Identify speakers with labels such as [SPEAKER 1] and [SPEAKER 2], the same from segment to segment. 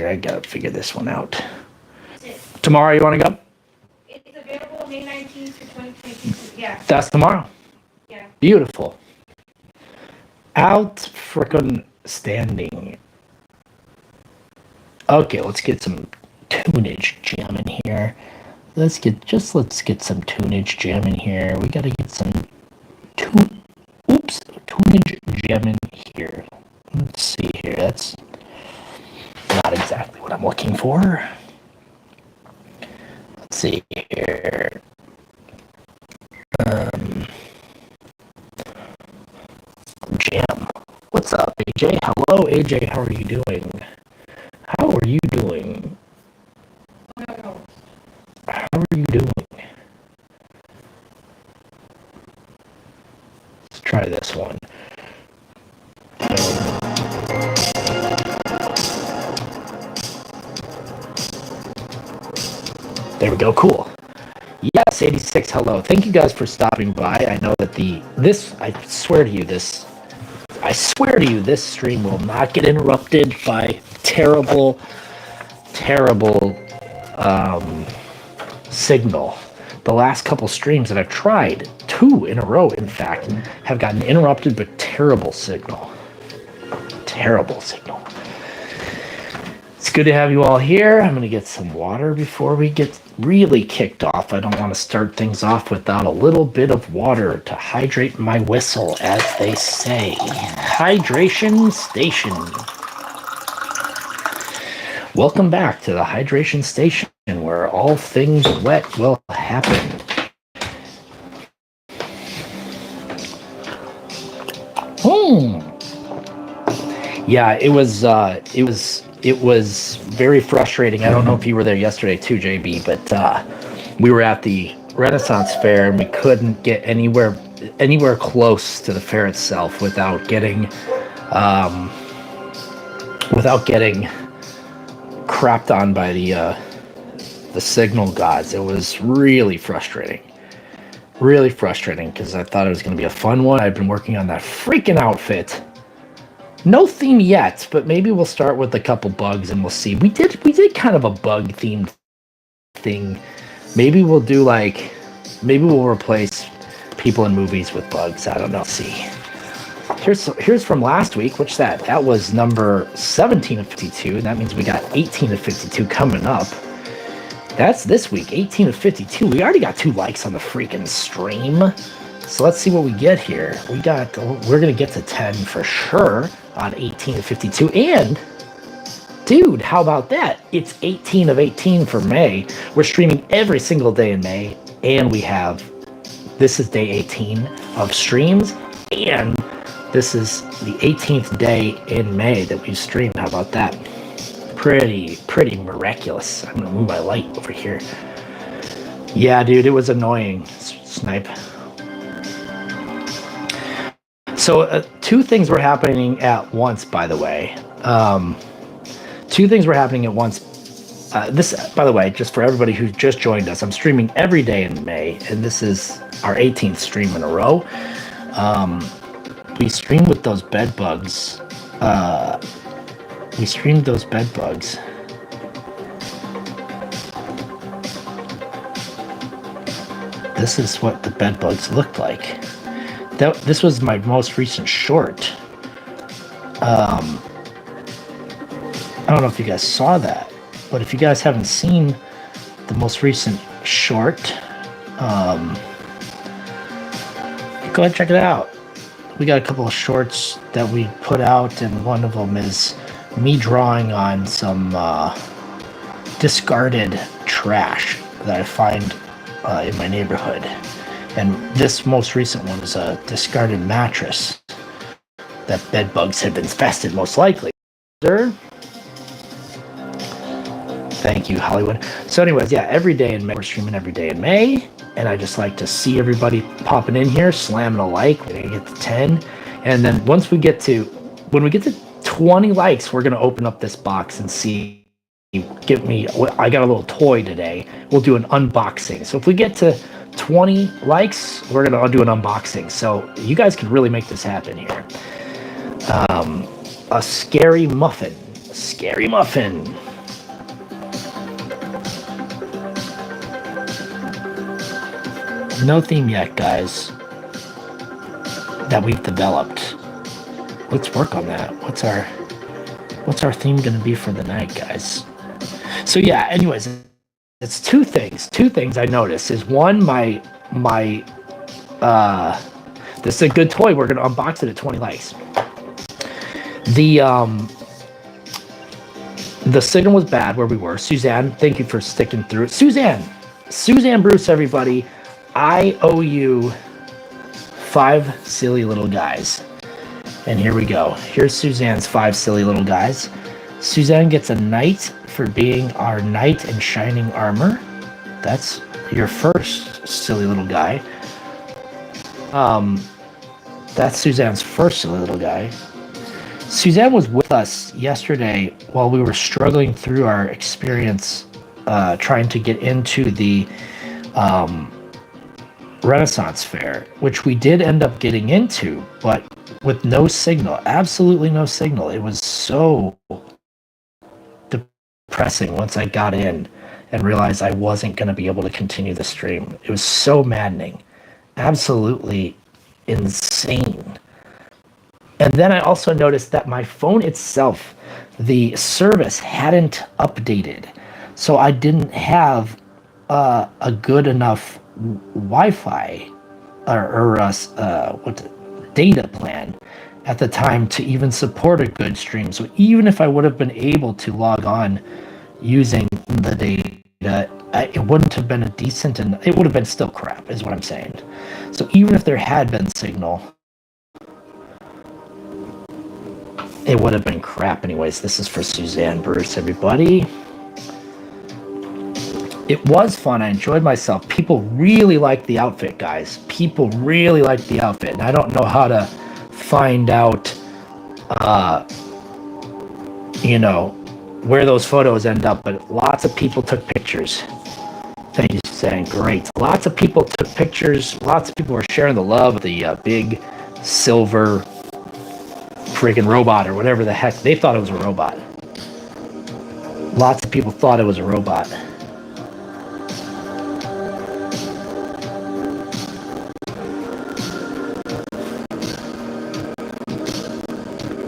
[SPEAKER 1] here. I gotta figure this one out. Tomorrow, you want to go?
[SPEAKER 2] It's available May 19th to 2022. Yeah.
[SPEAKER 1] That's tomorrow.
[SPEAKER 2] Yeah.
[SPEAKER 1] Beautiful. Out frickin' standing. Okay, let's get some tunage jam in here. Let's get some tunage jam in here. We gotta get some tunage jam in here. Let's see here. That's not exactly what I'm looking for. Let's see here. Jam. What's up, AJ? Hello, AJ. How are you doing? How are you doing? How are you doing? Let's try this one. There we go. Cool. Yes, 86. Hello. Thank you guys for stopping by. I know that I swear to you, this stream will not get interrupted by terrible signal. The last couple streams that I've tried, 2 in a row, in fact, have gotten interrupted by terrible signal. Terrible signal. It's good to have you all here. I'm going to get some water before we get really kicked off. I don't want to start things off without a little bit of water to hydrate my whistle, as they say. Hydration Station. Welcome back to the Hydration Station, where all things wet will happen. Yeah, it was very frustrating. I don't know if you were there yesterday too, JB, but we were at the Renaissance Fair and we couldn't get anywhere close to the fair itself without getting crapped on by the signal gods. It was really frustrating. Really frustrating because I thought it was going to be a fun one. I've been working on that freaking outfit. No theme yet, but maybe we'll start with a couple bugs and we'll see. We did kind of a bug themed thing. Maybe we'll replace people in movies with bugs. I don't know. Let's see. Here's from last week. What's that? That was number 17 of 52. That means we got 18 of 52 coming up. That's this week, 18 of 52. We already got 2 likes on the freaking stream. So let's see what we get here. We're going to get to 10 for sure on 18 of 52. And, dude, how about that? It's 18 of 18 for May. We're streaming every single day in May. And this is day 18 of streams. And this is the 18th day in May that we've streamed. How about that? Pretty miraculous. I'm going to move my light over here. Yeah, dude, it was annoying, Snipe. So 2 things were happening at once, by the way. 2 things were happening at once. This, by the way, just for everybody who just joined us, I'm streaming every day in May, and this is our 18th stream in a row. We streamed with those bed bugs. This is what the bed bugs looked like. This was my most recent short. I don't know if you guys saw that, but if you guys haven't seen the most recent short, go ahead and check it out. We got a couple of shorts that we put out, and one of them is me drawing on some discarded trash that I find in my neighborhood. And this most recent one is a discarded mattress that bed bugs have infested, most likely. Sir? Thank you, Hollywood. So anyways, yeah, every day in May, we're streaming every day in May. And I just like to see everybody popping in here, slamming a like. We're going to get to 10. And then when we get to 20 likes, we're going to open up this box and see. I got a little toy today. We'll do an unboxing. So if we get to 20 likes, we're going to do an unboxing. So you guys can really make this happen here. A scary muffin. No theme yet, guys, that we've developed. Let's work on that. What's our theme going to be for the night, guys? So yeah, anyways, it's two things. Two things I noticed is one, my this is a good toy. We're gonna unbox it at 20 likes. The signal was bad where we were. Suzanne, thank you for sticking through it. Suzanne Bruce, everybody, I owe you 5 silly little guys. And here we go. Here's Suzanne's 5 silly little guys. Suzanne gets a knight for being our knight in shining armor. That's your first silly little guy. That's Suzanne's first silly little guy. Suzanne was with us yesterday while we were struggling through our experience trying to get into the Renaissance Fair, which we did end up getting into, but with no signal, absolutely no signal. It was so depressing once I got in and realized I wasn't going to be able to continue the stream. It was so maddening, absolutely insane. And then I also noticed that my phone itself, the service hadn't updated. So I didn't have a good enough Wi-Fi or data plan at the time to even support a good stream. So even if I would have been able to log on using the data, it wouldn't have been a decent, and it would have been still crap, is what I'm saying. So even if there had been signal, it would have been crap anyways. This is for Suzanne Bruce, everybody. It was fun. I enjoyed myself. People really liked the outfit, guys. People really liked the outfit. And I don't know how to find out, where those photos end up, but lots of people took pictures. Thank you, Suzanne. Great. Lots of people took pictures. Lots of people were sharing the love of the big silver friggin' robot or whatever the heck. They thought it was a robot. Lots of people thought it was a robot.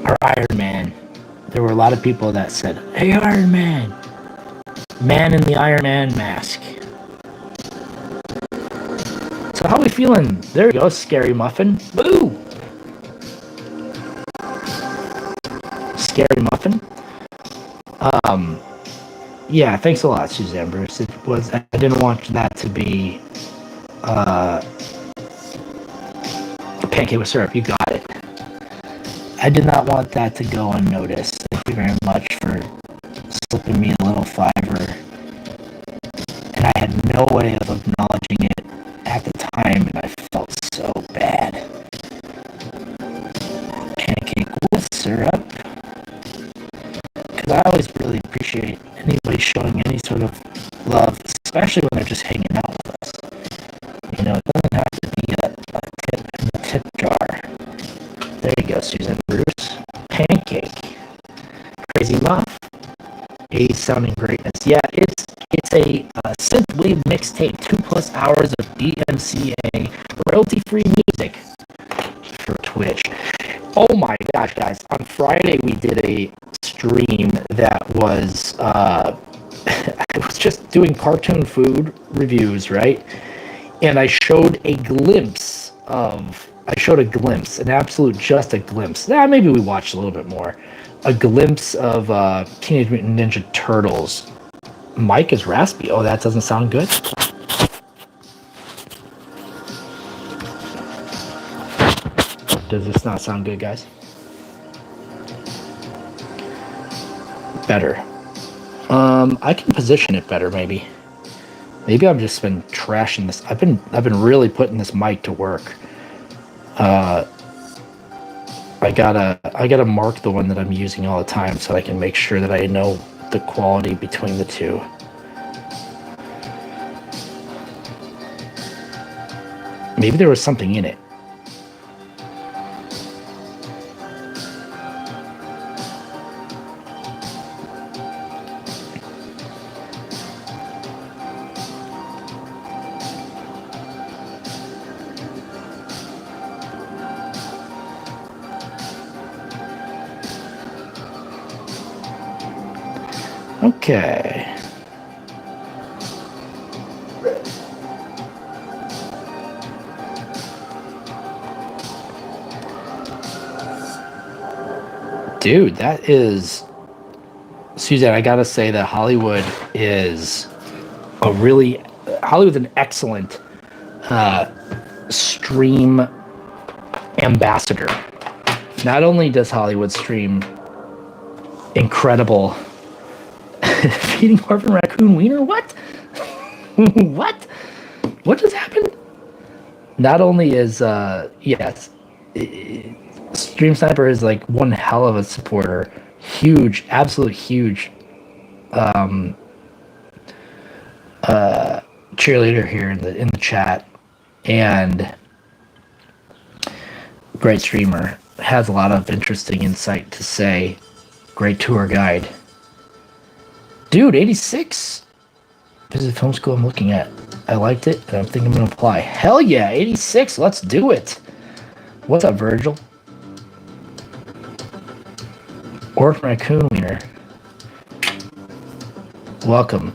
[SPEAKER 1] Our Iron Man. There were a lot of people that said, "Hey, Iron Man." Man in the Iron Man mask. So how we feeling? There you go, Scary Muffin. Boo! Scary Muffin. Yeah, thanks a lot, Suzanne Bruce. I didn't want that to be a pancake with syrup. You got it. I did not want that to go unnoticed. Thank you very much for slipping me a little $5. And I had no way of acknowledging it at the time, and I felt so bad. Pancake with syrup. Because I always really appreciate anybody showing any sort of love, especially when they're just hanging out with us. It doesn't have to be a tip in the tip jar. There you go, Susan Bruce. Pancake. Crazy Muff. 80s sounding greatness. Yeah, it's a synthwave mixtape. 2+ hours of DMCA royalty-free music for Twitch. Oh my gosh, guys. On Friday, we did a stream that was, I was just doing cartoon food reviews, right? And I showed a glimpse, an absolute, just a glimpse. Maybe we watched a little bit more. A glimpse of Teenage Mutant Ninja Turtles. Mike is raspy. Oh, that doesn't sound good. Does this not sound good, guys? Better. I can position it better, maybe. Maybe I've just been trashing this. I've been really putting this mic to work. I gotta mark the one that I'm using all the time so I can make sure that I know the quality between the two. Maybe there was something in it. Okay. Dude, that is... Suzanne, I gotta say that Hollywood is a really... Hollywood's an excellent stream ambassador. Not only does Hollywood stream incredible... Feeding orphan raccoon wiener? What? What? What just happened? Not only is, yes... Stream Sniper is like one hell of a supporter. Huge, absolute huge cheerleader here in the chat, and great streamer. Has a lot of interesting insight to say. Great tour guide. Dude, 86. Visit film school I'm looking at. I liked it, and I'm thinking I'm going to apply. Hell yeah, 86. Let's do it. What's up, Virgil? Orphan Raccoon Wiener. Welcome.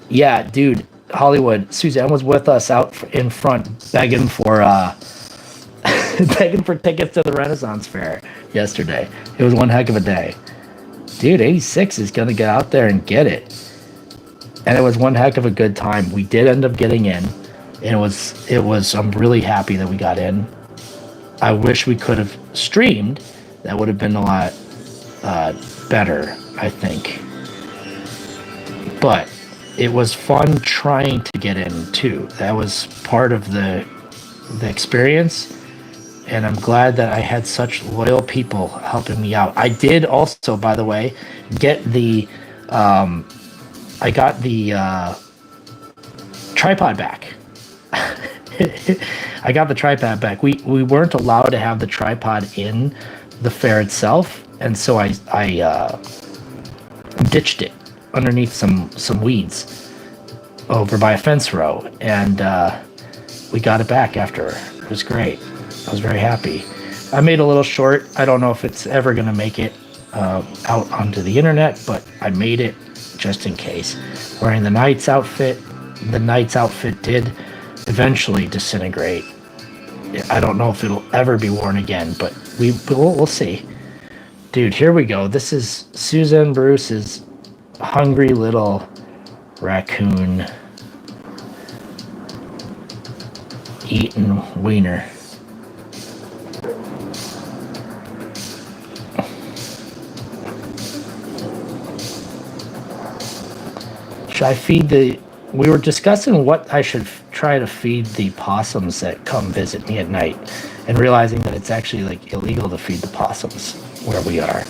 [SPEAKER 1] Yeah, dude, Hollywood. Suzanne was with us out in front begging for begging for tickets to the Renaissance Fair yesterday. It was one heck of a day. Dude, 86 is going to get out there and get it. And it was one heck of a good time. We did end up getting in. And it was I'm really happy that we got in. I wish we could have streamed. That would have been a lot better, I think. But it was fun trying to get in too. That was part of the experience, and I'm glad that I had such loyal people helping me out. I did also, by the way, get the I got the tripod back. I got the tripod back. We weren't allowed to have the tripod in the fair itself, and so I ditched it underneath some weeds over by a fence row, and we got it back after. It was great. I was very happy. I made a little short. I don't know if it's ever going to make it out onto the internet, but I made it just in case. Wearing the Knight's outfit. The Knight's outfit did eventually disintegrate. I don't know if it'll ever be worn again, but we'll see. Dude, here we go. This is Susan Bruce's hungry little raccoon eating wiener. Should I feed the... We were discussing what I should try to feed the possums that come visit me at night, and realizing that it's actually like illegal to feed the possums where we are.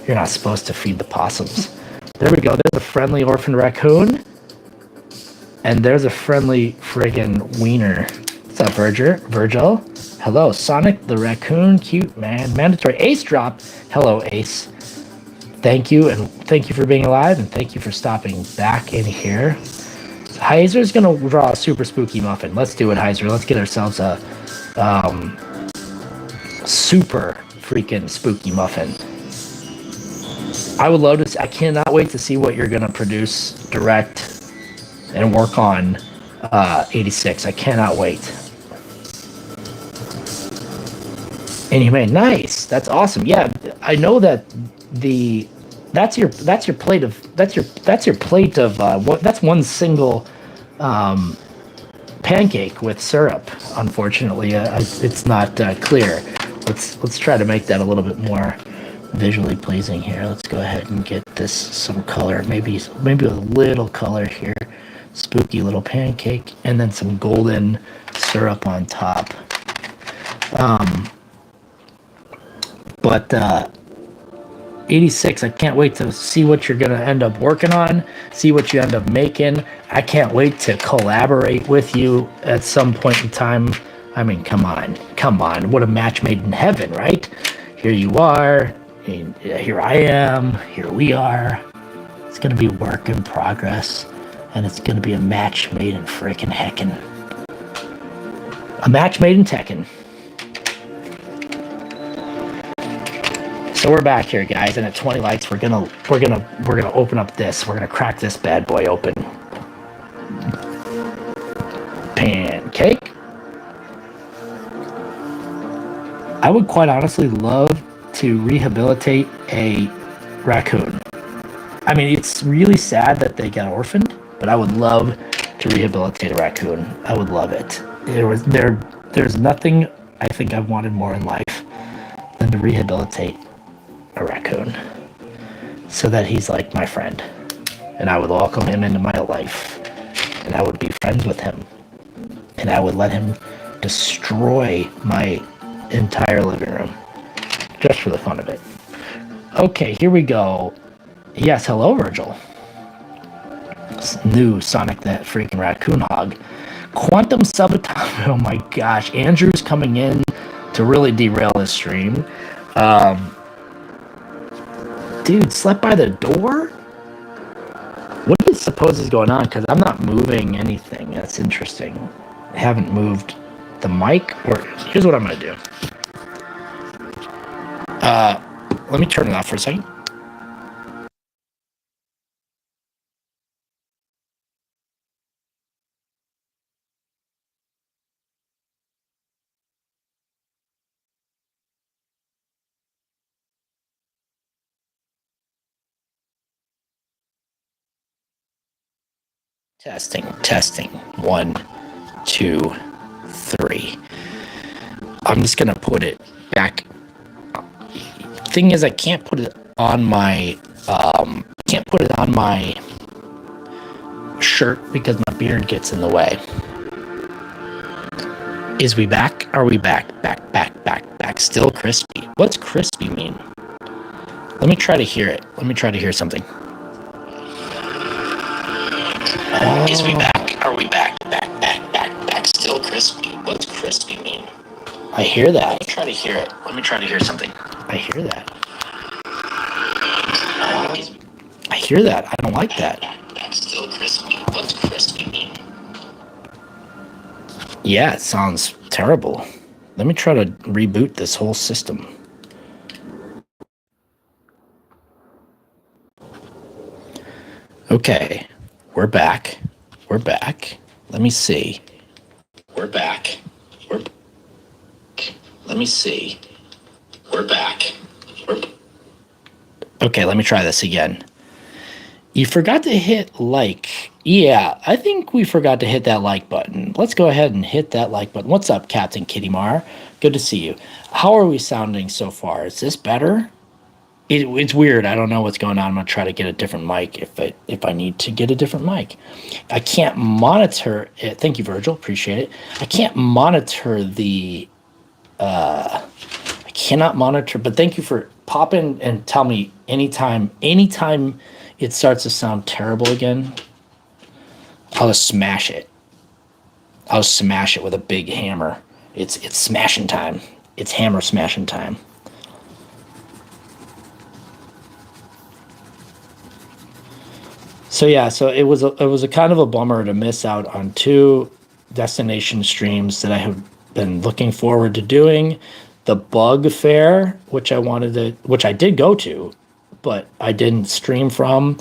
[SPEAKER 1] You're not supposed to feed the possums. There we go. There's a friendly orphan raccoon. And there's a friendly friggin' wiener. What's up, Virgil? Hello, Sonic the Raccoon. Cute, man. Mandatory Ace drop. Hello, Ace. Thank you, and thank you for being alive, and thank you for stopping back in here. Heiser's gonna draw a super spooky muffin. Let's do it, Heiser. Let's get ourselves a super freaking spooky muffin. I would love to. I cannot wait to see what you're gonna produce, direct, and work on 86. I cannot wait. Inhumane, nice. That's awesome. Yeah, I know that that's your plate of that's one single pancake with syrup. Unfortunately, it's not clear. Let's try to make that a little bit more visually pleasing here. Let's go ahead and get this some color, maybe a little color here. Spooky little pancake, and then some golden syrup on top. But 86, I can't wait to see what you're going to end up working on, see what you end up making. I can't wait to collaborate with you at some point in time. I mean, come on. What a match made in heaven, right? Here you are, and here I am, here we are. It's going to be work in progress, and it's going to be a match made in frickin' heckin'. A match made in Tekken. So we're back here, guys, and at 20 likes, we're gonna open up this. We're gonna crack this bad boy open. Pancake. I would quite honestly love to rehabilitate a raccoon. I mean, it's really sad that they got orphaned, but I would love to rehabilitate a raccoon. I would love it. There's nothing I think I've wanted more in life than to rehabilitate a raccoon so that he's like my friend, and I would welcome him into my life, and I would be friends with him, and I would let him destroy my entire living room just for the fun of it. Okay, here we go. Yes, hello, Virgil. New Sonic the freaking Raccoon Hog. Quantum Subatomic. Oh my gosh, Andrew's coming in to really derail this stream. Dude, slept by the door? What do you suppose is going on? Because I'm not moving anything. That's interesting. I haven't moved the mic. Or here's what I'm going to do. Let me turn it off for a second. Testing. 1, 2, 3. I'm just gonna put it back. Thing is, I can't put it on my shirt because my beard gets in the way. Is we back? Are we back? Back. Still crispy. What's crispy mean? Let me try to hear it. Let me try to hear something. Oh. Is we back? Are we back? Back. Still crispy. What's crispy mean? I hear that. Let me try to hear it. Let me try to hear something. I hear that. I hear that. I don't like that. Back. Still crispy. What's crispy mean? Yeah, it sounds terrible. Let me try to reboot this whole system. Okay, we're back. Let me see. We're back. Let me see. We're back. Okay, let me try this again. You forgot to hit like. Yeah, I think we forgot to hit that like button. Let's go ahead and hit that like button. What's up, Captain Kitty Mar? Good to see you. How are we sounding so far? Is this better? It's weird. I don't know what's going on. I'm going to try to get a different mic if I need to get a different mic. I can't monitor it. Thank you, Virgil. Appreciate it. I can't monitor the... I cannot monitor, but thank you for popping and tell me anytime it starts to sound terrible again, I'll just smash it. I'll smash it with a big hammer. It's smashing time. It's hammer smashing time. So yeah, so it was a kind of a bummer to miss out on 2 destination streams that I have been looking forward to doing. The Bug Fair, which I did go to, but I didn't stream from.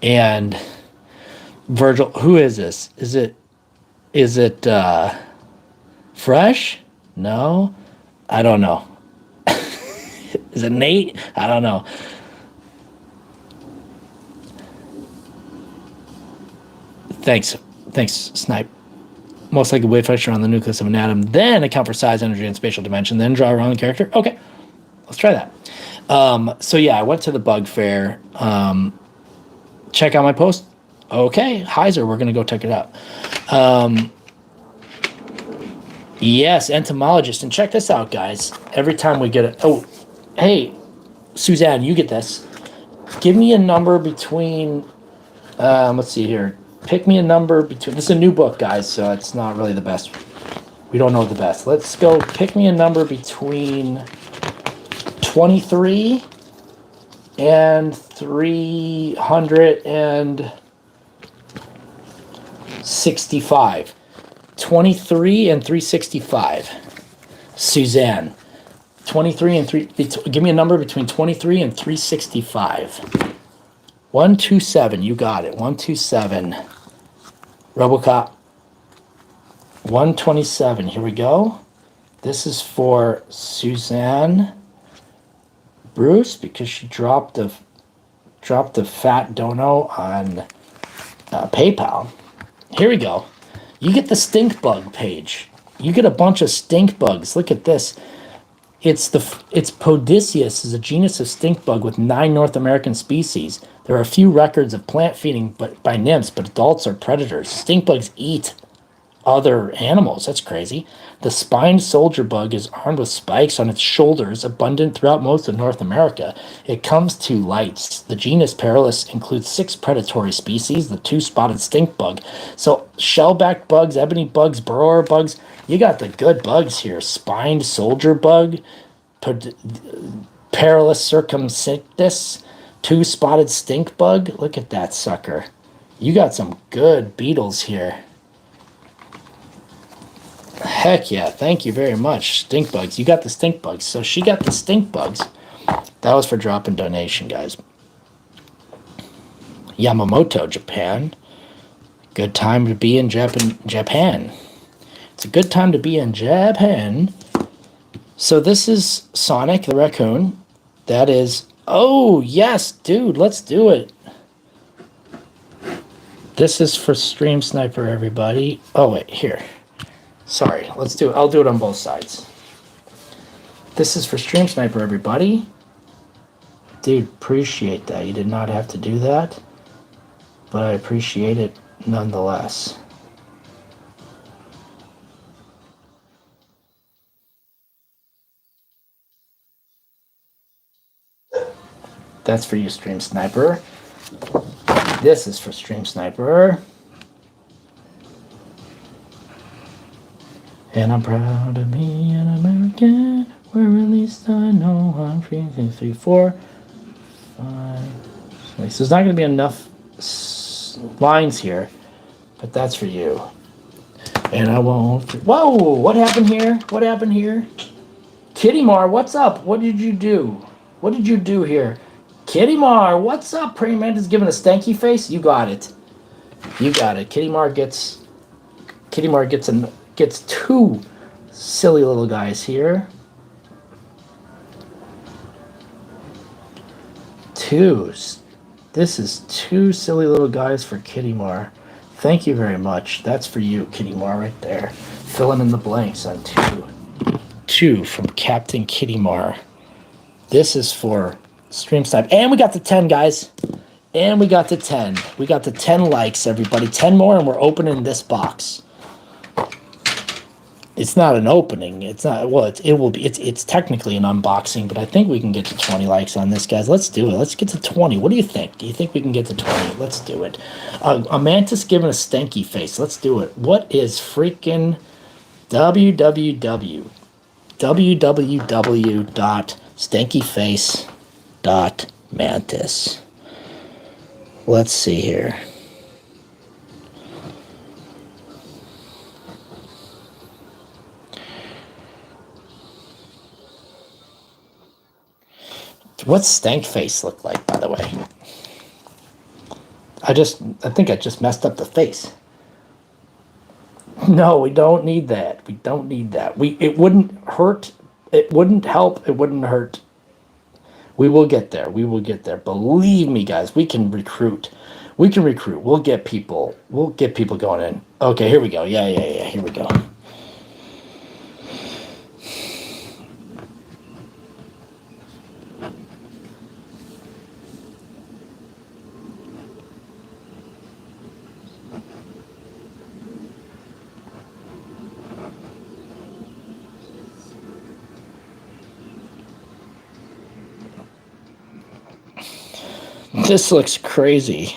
[SPEAKER 1] And Virgil, who is this? Is it Fresh? No, I don't know. Is it Nate? I don't know. Thanks, Snipe. Most likely wave function around the nucleus of an atom, then account for size, energy, and spatial dimension, then draw around the character. Okay, let's try that. So yeah, I went to the Bug Fair. Check out my post. Okay, Heiser, we're gonna go check it out. Yes, entomologist, and check this out, guys. Every time we get it. Oh, hey, Suzanne, you get this. Give me a number between. Let's see here. Pick me a number between. This is a new book, guys, so it's not really the best. We don't know the best. Let's go. Pick me a number between 23 and 365. 23 and 365. Suzanne. 23 and 3. Give me a number between 23 and 365. 127. You got it. 127. Robocop. 127. Here we go. This is for Suzanne Bruce because she dropped a fat dono on PayPal. Here we go. You get the stink bug page. You get a bunch of stink bugs. Look at this. It's Podicius is a genus of stink bug with 9 North American species. There are a few records of plant feeding by nymphs, but adults are predators. Stink bugs eat other animals. That's crazy. The spined soldier bug is armed with spikes on its shoulders, abundant throughout most of North America. It comes to lights. The genus Paralus includes 6 predatory species, the 2-spotted stink bug. So shellback bugs, ebony bugs, burrower bugs, you got the good bugs here. Spined soldier bug, Paralus circumcinctus, 2-spotted stink bug. Look at that sucker. You got some good beetles here. Heck yeah, thank you very much. Stink bugs. You got the stink bugs. So she got the stink bugs. That was for dropping donation, guys. Yamamoto, Japan. Good time to be in Japan. It's a good time to be in Japan. So this is Sonic the Raccoon. That is... Oh, yes, dude, let's do it. This is for Stream Sniper, everybody. Oh, wait, here. Sorry, let's do it. I'll do it on both sides. This is for Stream Sniper, everybody. Dude, appreciate that. You did not have to do that, but I appreciate it nonetheless. That's for you, Stream Sniper. This is for Stream Sniper. And I'm proud to be an American, where at least I know I'm free. 3, 4, 5, 6. There's not going to be enough lines here, but that's for you. And I won't. Whoa! What happened here? What happened here? Kitty Mar, what's up? What did you do? What did you do here? Kitty Mar, what's up? Praying Mantis giving a stanky face. You got it. You got it. Kitty Mar gets 2 silly little guys here. 2. This is 2 silly little guys for Kitty Mar. Thank you very much. That's for you, Kitty Mar, right there. Filling in the blanks on 2. 2 from Captain Kitty Mar. This is for Stream Snipe. And we got the 10, guys. And we got the 10. We got the 10 likes, everybody. 10 more, and we're opening this box. It's not an opening. It's not. Well, it will be. It's technically an unboxing, but I think we can get to 20 likes on this, guys. Let's do it. Let's get to 20. What do you think? Do you think we can get to 20? Let's do it. A mantis giving a stanky face. Let's do it. What is freaking www.stankyface.mantis? Let's see here. What's Stank Face look like, by the way? I think I just messed up the face. No, we don't need that. We don't need that. It wouldn't hurt. It wouldn't help. It wouldn't hurt. We will get there. We will get there. Believe me, guys. We can recruit. We can recruit. We'll get people. We'll get people going in. Okay, here we go. Yeah. Here we go. This looks crazy.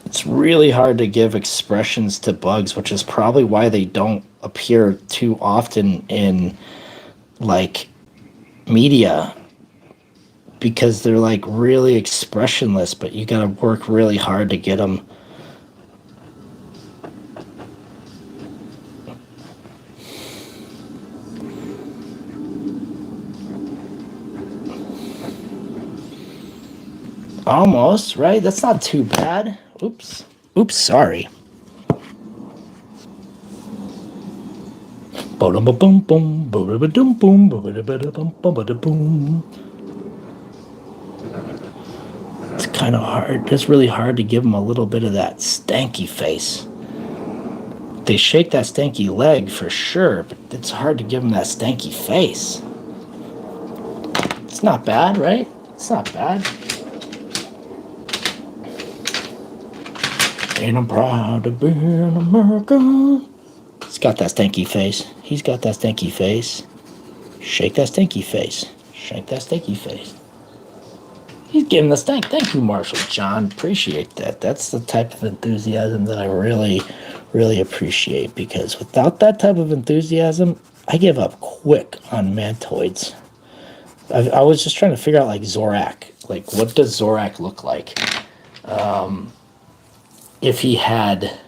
[SPEAKER 1] It's really hard to give expressions to bugs, which is probably why they don't appear too often in, like, media. because they're like really expressionless, but you gotta work really hard to get them. Almost, right? That's not too bad. Oops. Oops, sorry. It's kind of hard. It's really hard to give them a little bit of that stanky face. They shake that stanky leg for sure, but it's hard to give them that stanky face. It's not bad, right? It's not bad. And I'm proud to be an American. He's got that stanky face. He's got that stanky face. Shake that stanky face. Shake that stanky face. He's giving the stank. Thank you, Marshall John. Appreciate that. That's the type of enthusiasm that I really, really appreciate, because without that type of enthusiasm, I give up quick on mantoids. I was just trying to figure out, like, Zorak. Like, what does Zorak look like? If he had...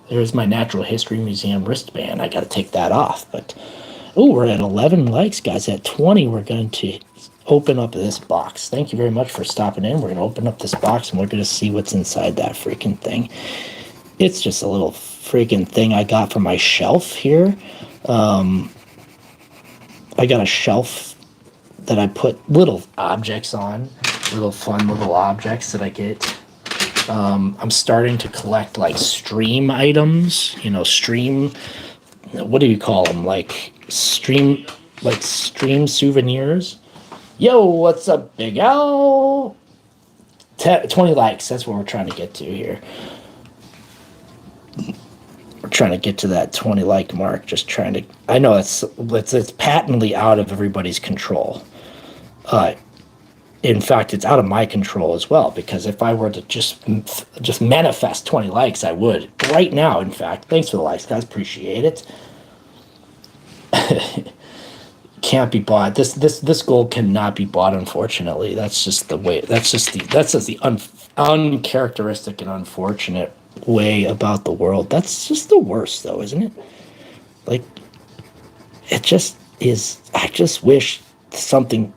[SPEAKER 1] There's my Natural History Museum wristband. I got to take that off. But, oh, we're at 11 likes, guys. At 20, we're going to open up this box. Thank you very much for stopping in. We're going to open up this box, and we're going to see what's inside that freaking thing. It's just a little freaking thing I got from my shelf here. I got a shelf that I put little objects on, little fun little objects that I get. I'm starting to collect like stream items, you know, stream, what do you call them? Like stream souvenirs. Yo, what's up, Big Al? 20 likes, that's what we're trying to get to here. We're trying to get to that 20 like mark, just trying to, I know it's patently out of everybody's control. In fact, it's out of my control as well, because if I were to just manifest 20 likes, I would. Right now, in fact. Thanks for the likes, guys. Appreciate it. Can't be bought. This gold cannot be bought, unfortunately. That's just the way. That's just the uncharacteristic and unfortunate way about the world. That's just the worst, though, isn't it? Like, it just is. I just wish...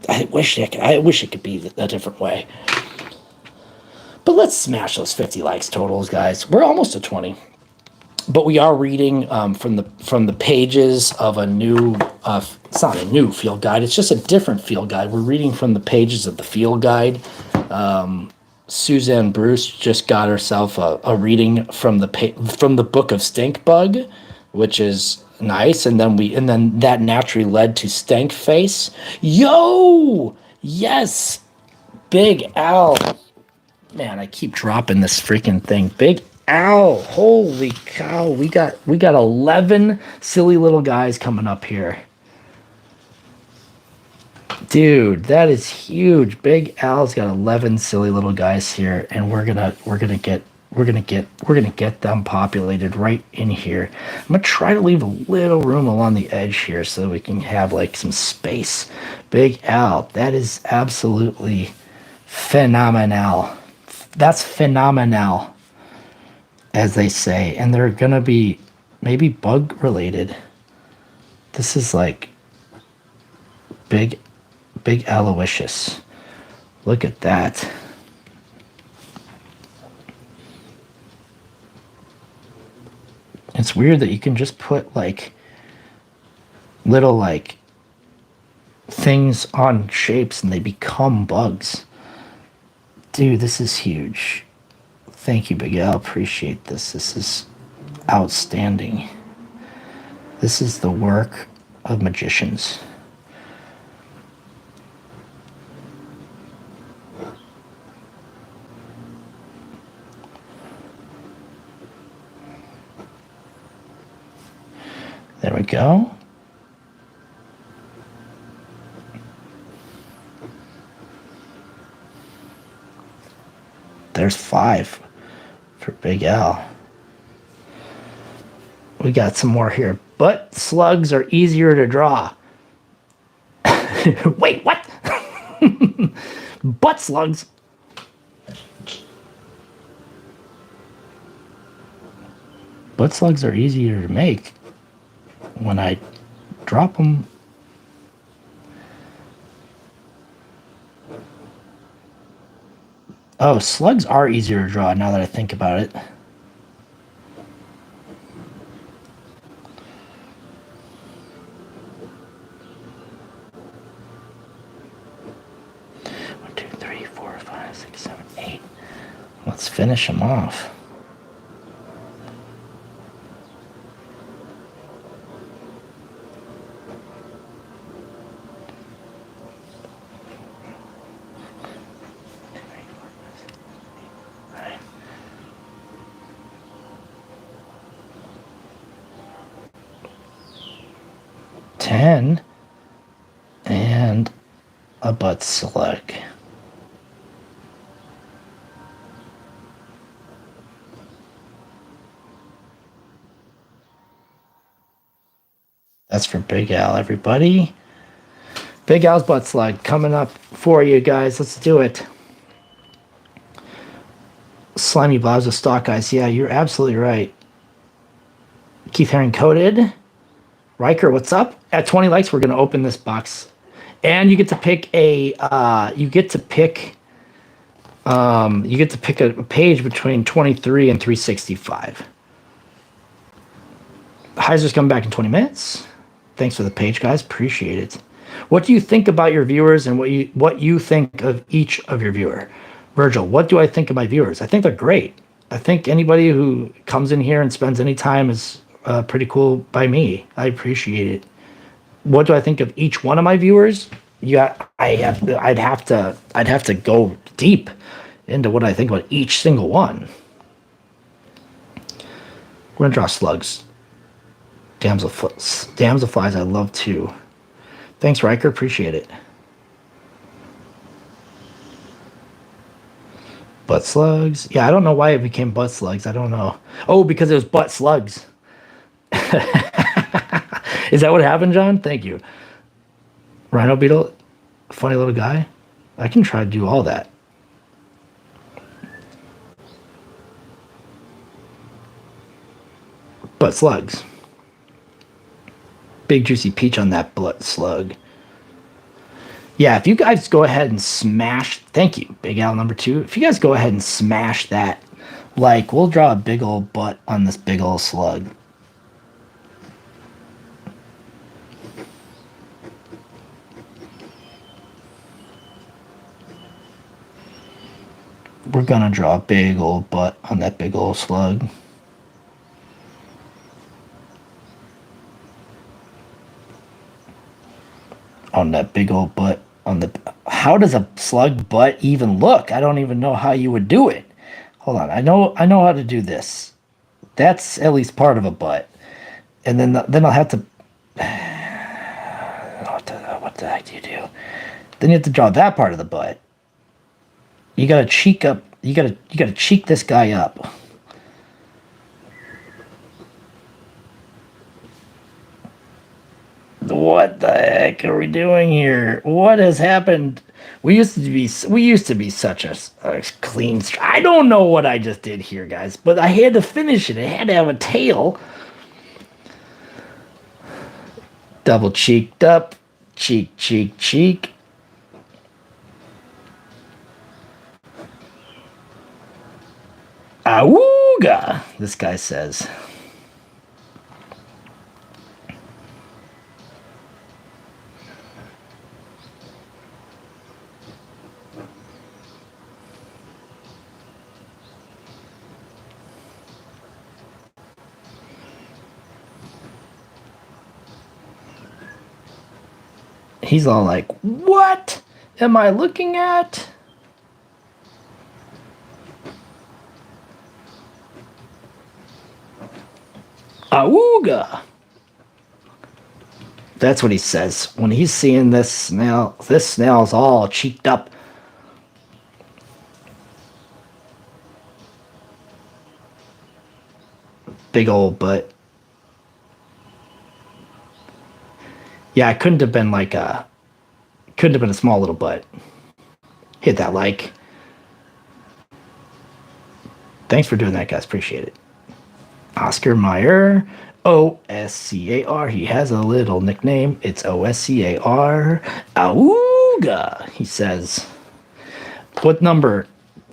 [SPEAKER 1] I wish it could be a different way. But let's smash those 50 likes totals, guys. We're almost at 20. But we are reading from the pages of a new it's not a new field guide, it's just a different field guide. We're reading from the pages of the field guide. Suzanne Bruce just got herself a reading from the book of Stink Bug, which is nice, and then that naturally led to Stank Face. Yo, yes, Big Al. Man, I keep dropping this freaking thing. Big Al, holy cow! We got 11 silly little guys coming up here, dude. That is huge. Big Al's got 11 silly little guys here, and we're gonna get them populated right in here. I'm gonna try to leave a little room along the edge here so that we can have like some space. Big Al, that is absolutely phenomenal. That's phenomenal, as they say. And they're gonna be maybe bug related. This is like big Aloysius. Look at that. It's weird that you can just put like little like things on shapes and they become bugs. Dude, this is huge. Thank you, Big Al. Appreciate this. This is outstanding. This is the work of magicians. There we go. There's 5 for Big Al. We got some more here. But slugs are easier to draw. Wait, what? Butt slugs. Butt slugs are easier to make when I drop them. Oh, slugs are easier to draw now that I think about it. One, two, three, 4, 5, 6, 7, 8. Let's finish them off. Ten and a butt slug. That's for Big Al, everybody. Big Al's butt slug coming up for you guys. Let's do it. Slimy Blobs with stock guys. Yeah, you're absolutely right. Keith Herring coded. Riker, what's up? At 20 likes, we're going to open this box. And you get to pick a a page between 23 and 365. Heiser's coming back in 20 minutes. Thanks for the page, guys. Appreciate it. What do you think about your viewers and what you think of each of your viewer? Virgil, what do I think of my viewers? I think they're great. I think anybody who comes in here and spends any time is pretty cool by me. I appreciate it. What do I think of each one of my viewers? I'd have to go deep into what I think about each single one. We're gonna draw slugs. Damselflies I love too. Thanks, Riker. Appreciate it. Butt slugs. Yeah, I don't know why it became butt slugs. I don't know. Oh, because it was butt slugs. Is that what happened, John? Thank you. Rhino Beetle, funny little guy. I can try to do all that. Butt slugs. Big juicy peach on that butt slug. Yeah, if you guys go ahead and smash, thank you, Big Al number 2. If you guys go ahead and smash that, like, we'll draw a big old butt on this big old slug. We're gonna draw a big old butt on that big old slug. On that big old butt. How does a slug butt even look? I don't even know how you would do it. Hold on, I know how to do this. That's at least part of a butt. And then I'll have to. What the heck do you do? Then you have to draw that part of the butt. You gotta cheek up. You gotta cheek this guy up. What the heck are we doing here? What has happened? We used to be such a clean. I don't know what I just did here, guys, but I had to finish it. It had to have a tail. Double cheeked up, cheek, cheek, cheek. Awooga, this guy says. He's all like, what am I looking at? Awooga. That's what he says when he's seeing this snail. This snail's all cheeked up. Big old butt. Yeah, it couldn't have been a small little butt. Hit that like. Thanks for doing that, guys. Appreciate it. Oscar Mayer, Oscar. He has a little nickname. It's Oscar. Auga, he says. What number?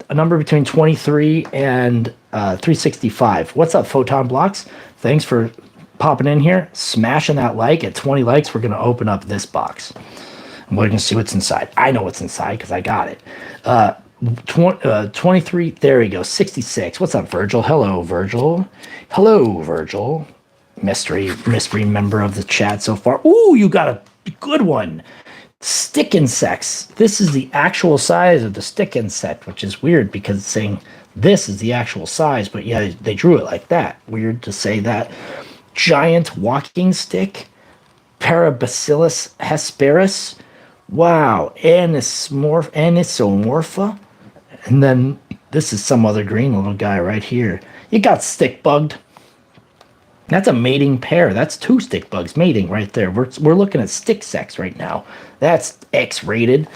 [SPEAKER 1] A number between 23 and 365. What's up, Photon Blocks? Thanks for popping in here. Smashing that like. At 20 likes, we're going to open up this box. And we're going to see what's inside. I know what's inside because I got it. 23. There we go. 66. What's up, Virgil? Hello, Virgil. Hello, Virgil. Mystery member of the chat so far. Ooh, you got a good one. Stick insects. This is the actual size of the stick insect, which is weird because it's saying this is the actual size, but yeah, they drew it like that. Weird to say that. Giant walking stick. Parabacillus hesperus. Wow. Anisomorpha. And then this is some other green little guy right here. You got stick bugged. That's a mating pair. That's 2 stick bugs mating right there. We're looking at stick sex right now. That's X-rated.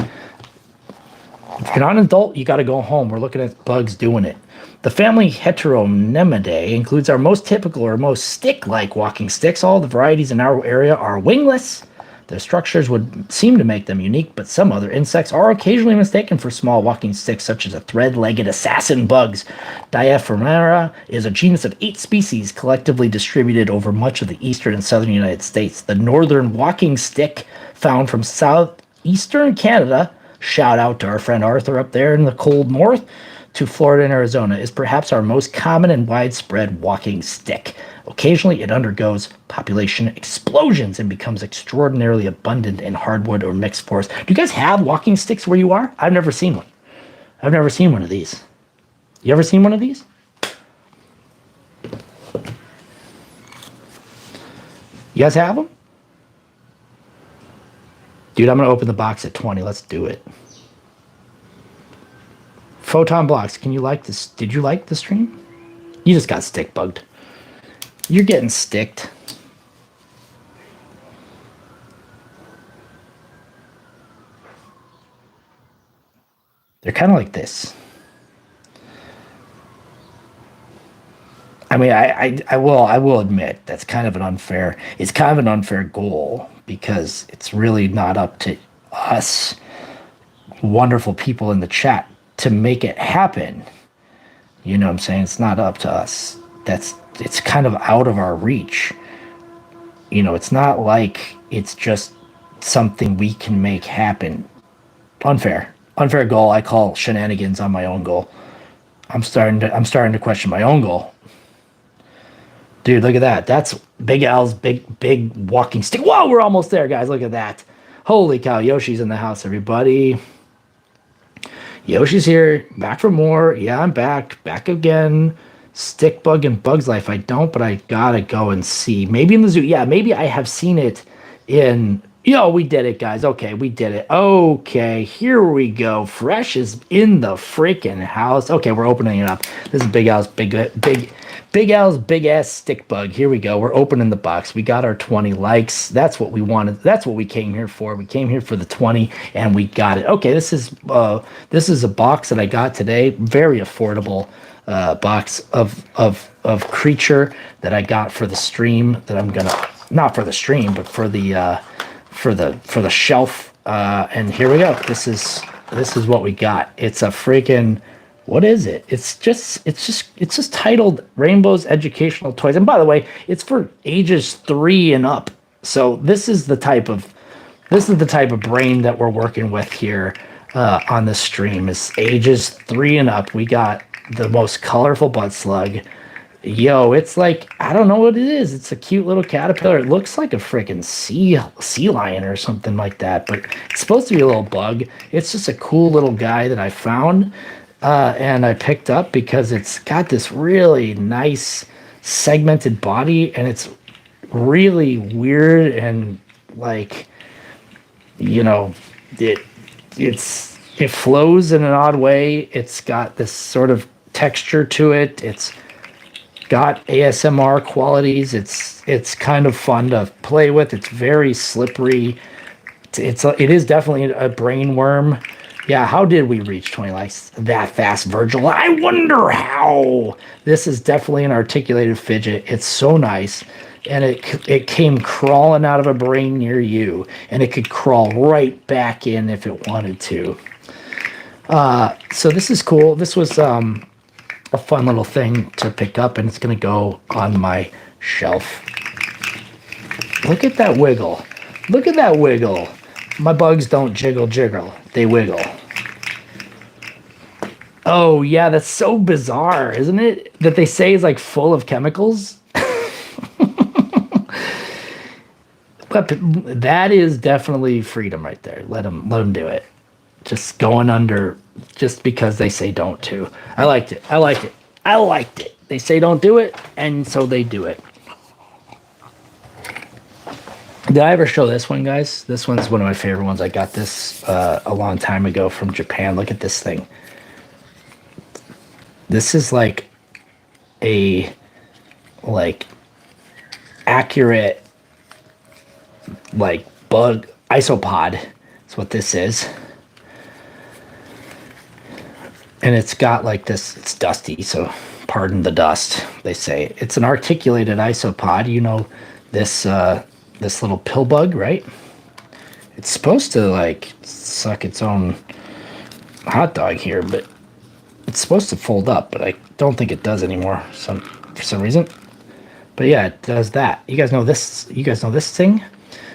[SPEAKER 1] If you're not an adult, you got to go home. We're looking at bugs doing it. The family Heteronemonidae includes our most typical or most stick-like walking sticks. All the varieties in our area are wingless. Their structures would seem to make them unique, but some other insects are occasionally mistaken for small walking sticks, such as a thread-legged assassin bugs. Diaphragmera is a genus of 8 species collectively distributed over much of the eastern and southern United States. The northern walking stick, found from southeastern Canada, shout out to our friend Arthur up there in the cold north, to Florida and Arizona, is perhaps our most common and widespread walking stick. Occasionally, it undergoes population explosions and becomes extraordinarily abundant in hardwood or mixed forests. Do you guys have walking sticks where you are? I've never seen one. I've never seen one of these. You ever seen one of these? You guys have them? Dude, I'm going to open the box at 20. Let's do it. Photon Blocks, can you like this? Did you like the stream? You just got stick bugged. You're getting sticked. They're kind of like this. I mean, I will admit that's kind of an unfair. It's kind of an unfair goal because it's really not up to us, wonderful people in the chat, to make it happen. You know what I'm saying? It's not up to us. It's kind of out of our reach. You know, it's not like it's just something we can make happen. Unfair goal. I call shenanigans on my own goal. I'm starting to question my own goal. Dude, look at that. That's Big Al's big walking stick. Whoa, we're almost there, guys. Look at that. Holy cow, Yoshi's in the house, everybody. Yoshi's here, back for more. Yeah, I'm back again. Stick bug and Bugs Life. I don't, but I gotta go and see. Maybe in the zoo. Yeah, maybe I have seen it in. Yo, we did it, guys. Okay, we did it. Okay, here we go. Fresh is in the freaking house. Okay, we're opening it up. This is Big Al's big Al's big ass stick bug. Here we go. We're opening the box. We got our 20 likes. That's what we wanted. That's what we came here for. We came here for the 20 and we got it. Okay, this is a box that I got today. Very affordable box of creature that I got for the stream that I'm gonna, not for the stream, but for the shelf. And here we go. This is what we got. It's a freaking, what is it? It's just titled Rainbow's Educational Toys. And by the way, it's for ages 3 and up. So this is the type of brain that we're working with here on the stream, is ages 3 and up. We got the most colorful butt slug. Yo, it's like, I don't know what it is. It's a cute little caterpillar. It looks like a freaking sea lion or something like that, but it's supposed to be a little bug. It's just a cool little guy that I found and I picked up because it's got this really nice segmented body and it's really weird and like, you know, it flows in an odd way. It's got this sort of texture to it. It's got ASMR qualities. It's kind of fun to play with. It's very slippery. It is definitely a brain worm. Yeah, how did we reach 20 likes that fast, Virgil? I wonder how. This is definitely an articulated fidget. It's so nice. And it came crawling out of a brain near you. And it could crawl right back in if it wanted to. So this is cool. This was a fun little thing to pick up. And it's going to go on my shelf. Look at that wiggle. Look at that wiggle. My bugs don't jiggle jiggle. They wiggle. Oh, yeah, that's so bizarre, isn't it? That they say is like full of chemicals. But that is definitely freedom right there. Let them do it. Just going under just because they say don't to. I liked it. I liked it. I liked it. They say don't do it, and so they do it. Did I ever show this one, guys? This one's one of my favorite ones. I got this a long time ago from Japan. Look at this thing. This is like a accurate bug isopod. That's what this is. And it's got like this, it's dusty, so pardon the dust, they say. It's an articulated isopod. You know, this little pill bug, right? It's supposed to like suck its own hot dog here, but it's supposed to fold up, but I don't think it does anymore for some reason. But yeah, it does that. You guys know this thing?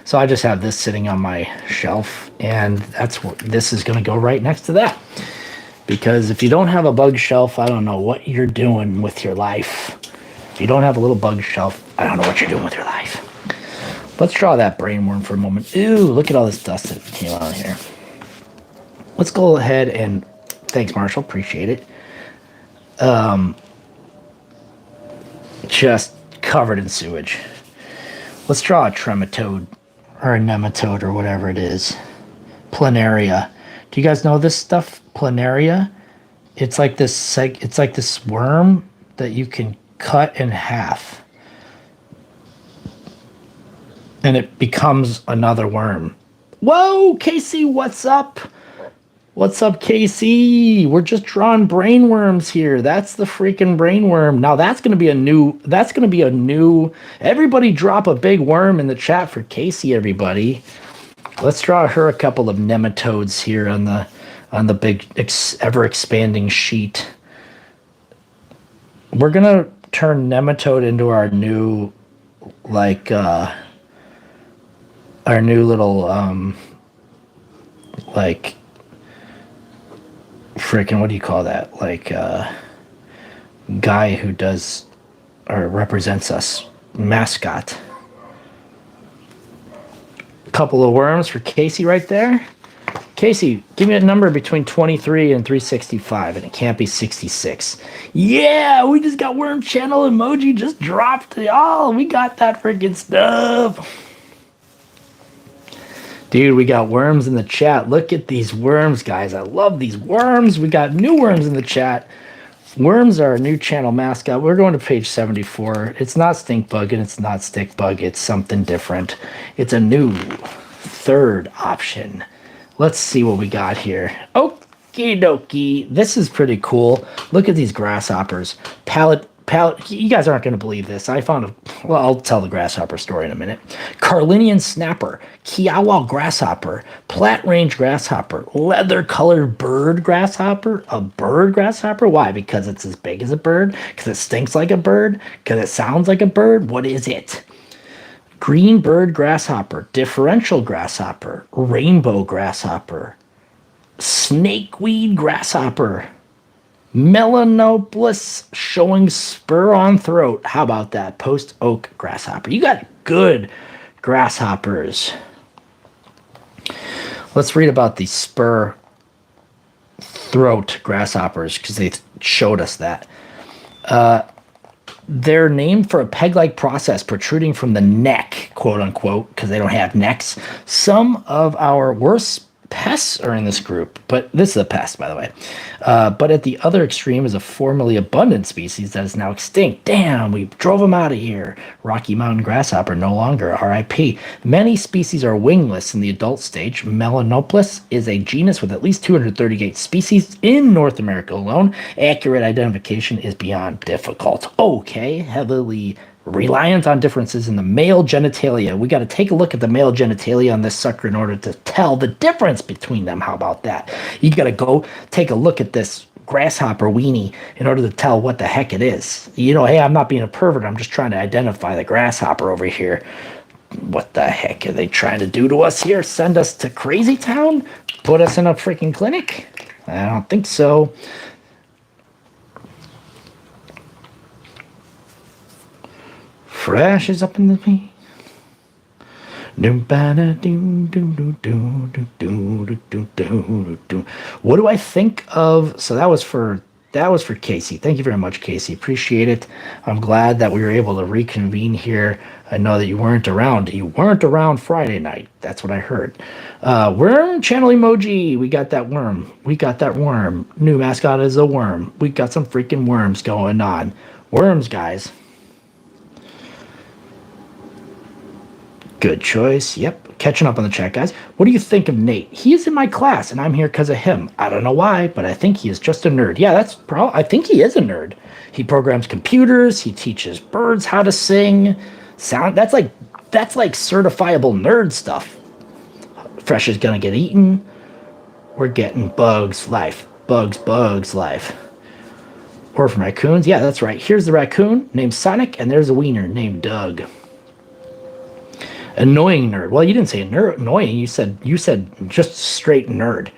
[SPEAKER 1] So I just have this sitting on my shelf, and that's what this is going to go right next to that. Because if you don't have a bug shelf, I don't know what you're doing with your life. If you don't have a little bug shelf, I don't know what you're doing with your life. Let's draw that brainworm for a moment. Ooh, look at all this dust that came out here. Let's go ahead and thanks, Marshall. Appreciate it. Just covered in sewage. Let's draw a trematode or a nematode or whatever it is. Planaria. Do you guys know this stuff? Planaria. It's like this worm that you can cut in half, and it becomes another worm. Whoa, Casey, what's up? What's up, Casey? We're just drawing brainworms here. That's the freaking brainworm. Now that's gonna be a new. Everybody drop a big worm in the chat for Casey, everybody. Let's draw her a couple of nematodes here on the big ever expanding sheet. We're gonna turn nematode into our new our new little freaking, what do you call that? Guy who does or represents us, mascot. Couple of worms for Casey right there. Casey, give me a number between 23 and 365, and it can't be 66. Yeah, we just got worm channel emoji just dropped. Oh, we got that freaking stuff. Dude, we got worms in the chat. Look at these worms, guys. I love these worms. We got new worms in the chat. Worms are a new channel mascot. We're going to page 74. It's not stink bug and it's not stick bug. It's something different. It's a new third option. Let's see what we got here. Okie dokie. This is pretty cool. Look at these grasshoppers. Palette. You guys aren't going to believe this. Well, I'll tell the grasshopper story in a minute. Carlinian snapper, Kiowa grasshopper, Platte range grasshopper, leather-colored bird grasshopper, a bird grasshopper. Why? Because it's as big as a bird? Because it stinks like a bird? Because it sounds like a bird? What is it? Green bird grasshopper, differential grasshopper, rainbow grasshopper, snakeweed grasshopper, Melanopolis showing spur on throat. How about that? Post oak grasshopper. You got good grasshoppers. Let's read about the spur throat grasshoppers because they showed us that. They're named for a peg-like process protruding from the neck, quote unquote, because they don't have necks. Some of our worst pests are in this group, but this is a pest, by the way. But at the other extreme is a formerly abundant species that is now extinct. Damn, we drove them out of here. Rocky Mountain grasshopper no longer. RIP. Many species are wingless in the adult stage. Melanopus is a genus with at least 238 species in North America alone. Accurate identification is beyond difficult. Okay, heavily reliant on differences in the male genitalia. We got to take a look at the male genitalia on this sucker in order to tell the difference between them. How about that? You got to go take a look at this grasshopper weenie in order to tell what the heck it is. You know, hey, I'm not being a pervert. I'm just trying to identify the grasshopper over here. What the heck are they trying to do to us here? Send us to Crazy Town? Put us in a freaking clinic? I don't think so. Fresh is up in the me. What do I think of? So that was for Casey. Thank you very much, Casey. Appreciate it. I'm glad that we were able to reconvene here. I know that you weren't around. You weren't around Friday night. That's what I heard. Worm channel emoji. We got that worm. We got that worm. New mascot is a worm. We got some freaking worms going on. Worms, guys. Good choice. Yep. Catching up on the chat, guys. What do you think of Nate? He is in my class, and I'm here because of him. I don't know why, but I think he is just a nerd. Yeah, I think he is a nerd. He programs computers. He teaches birds how to sing. Sound. That's like certifiable nerd stuff. Fresh is gonna get eaten. We're getting bugs life. Bugs life. Or from raccoons. Yeah, that's right. Here's the raccoon named Sonic, and there's a wiener named Doug. Annoying nerd. Well, you didn't say annoying. You said just straight nerd.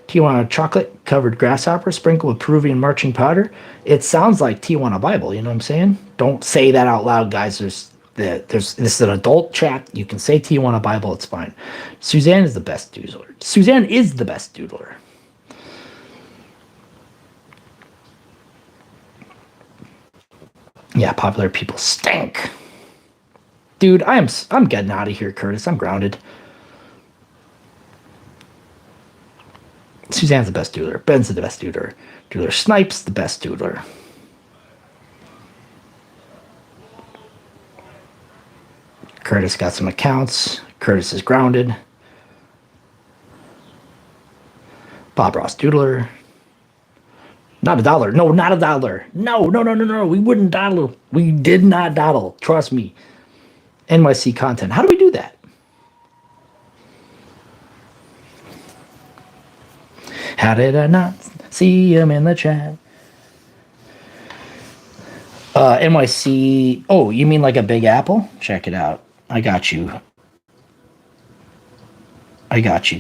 [SPEAKER 1] Tijuana chocolate covered grasshopper sprinkled with Peruvian marching powder. It sounds like Tijuana Bible. You know what I'm saying? Don't say that out loud, guys. This is an adult chat. You can say Tijuana Bible. It's fine. Suzanne is the best doodler. Suzanne is the best doodler. Yeah, popular people stink. Dude, I'm getting out of here, Curtis. I'm grounded. Suzanne's the best doodler. Ben's the best doodler. Doodler Snipes, the best doodler. Curtis got some accounts. Curtis is grounded. Bob Ross doodler. Not a dollar. No, not a dollar. No. We wouldn't dawdle. We did not dawdle. Trust me. NYC content. How do we do that? How did I not see him in the chat? NYC. Oh, you mean like a Big Apple? Check it out. I got you,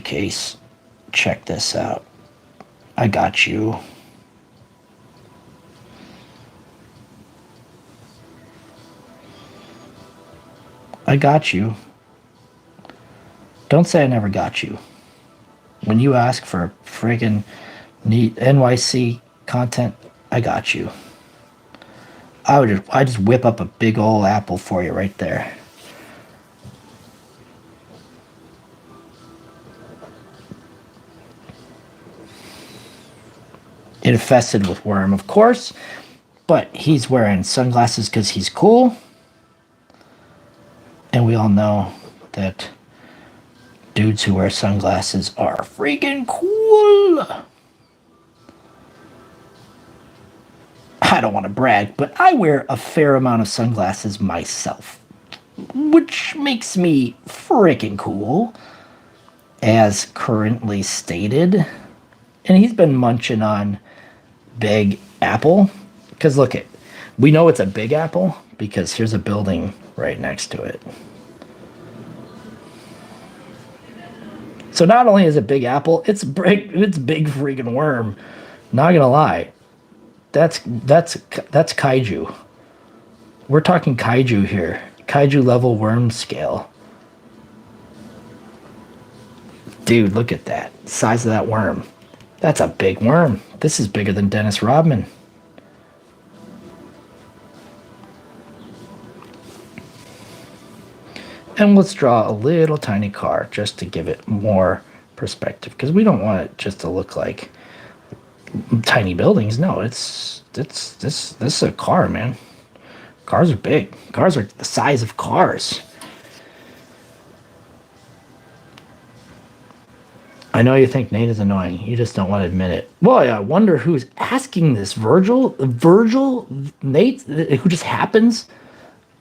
[SPEAKER 1] Case. Check this out. I got you. I got you. Don't say I never got you. When you ask for friggin' neat NYC content, I got you. I just whip up a big old apple for you right there. Infested with worm, of course, but he's wearing sunglasses because he's cool. And we all know that dudes who wear sunglasses are freaking cool. I don't want to brag, but I wear a fair amount of sunglasses myself, which makes me freaking cool, as currently stated. And he's been munching on Big Apple, because look it, we know it's a Big Apple because here's a building right next to it. So not only is it Big Apple, it's big freaking worm. Not gonna lie, that's kaiju. We're talking kaiju here, kaiju level worm scale. Dude, look at that size of that worm. That's a big worm. This is bigger than Dennis Rodman. And let's draw a little tiny car just to give it more perspective, because we don't want it just to look like tiny buildings. No, it's this is a car, man. Cars are big. Cars are the size of cars. I know you think Nate is annoying. You just don't want to admit it. Boy, I wonder who's asking this. Virgil? Virgil? Nate? Who just happens?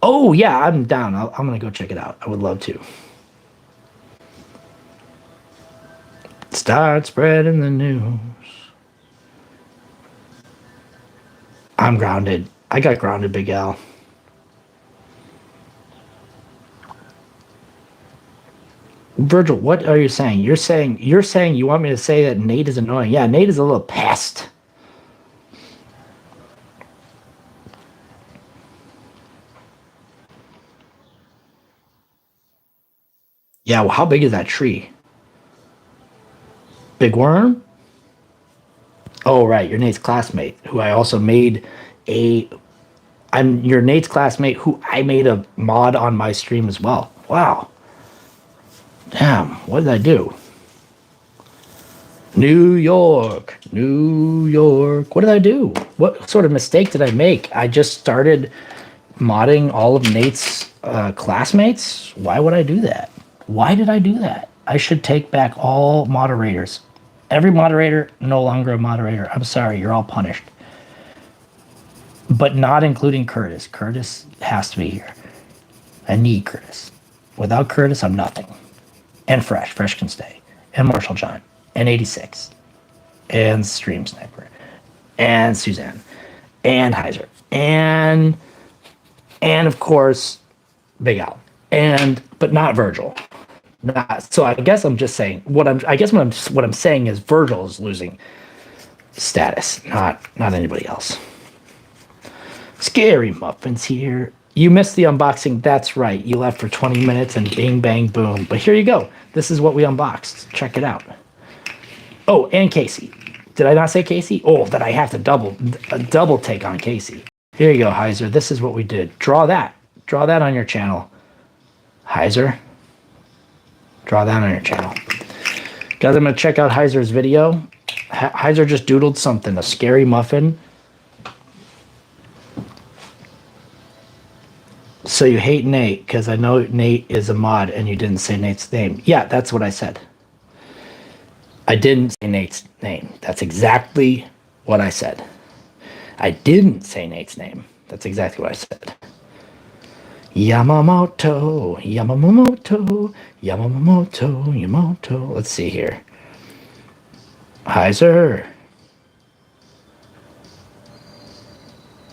[SPEAKER 1] Oh, yeah, I'm down. I'm going to go check it out. I would love to. Start spreading the news. I'm grounded. I got grounded, Big Al. Virgil, what are you saying? You're saying you want me to say that Nate is annoying. Yeah, Nate is a little pest. Yeah, well, how big is that tree? Big worm? Oh, right, you're Nate's classmate, who I also made I'm your Nate's classmate, who I made a mod on my stream as well. Wow. Damn, what did I do? New York, New York. What did I do? What sort of mistake did I make? I just started modding all of Nate's classmates. Why would I do that? Why did I do that? I should take back all moderators. Every moderator, no longer a moderator. I'm sorry, you're all punished. But not including Curtis. Curtis has to be here. I need Curtis. Without Curtis, I'm nothing. And Fresh. Fresh can stay. And Marshall John. And 86. And Stream Sniper. And Suzanne. And Heiser. And of course, Big Al. But not Virgil. So I guess I'm just saying what I'm saying is Virgil is losing status, not anybody else. Scary Muffins here. You missed the unboxing. That's right. You left for 20 minutes and bing, bang, boom. But here you go. This is what we unboxed. Check it out. Oh, and Casey. Did I not say Casey? Oh, then I have to double take on Casey. Here you go, Heiser. This is what we did. Draw that. Draw that on your channel. Heiser. Draw that on your channel. Guys, I'm going to check out Heiser's video. Heiser just doodled something. A scary muffin. So you hate Nate because I know Nate is a mod and you didn't say Nate's name. Yeah, that's what I said. I didn't say Nate's name. That's exactly what I said. I didn't say Nate's name. That's exactly what I said. Yamamoto, Yamamoto, Yamamoto, Yamamoto. Let's see here. Heiser.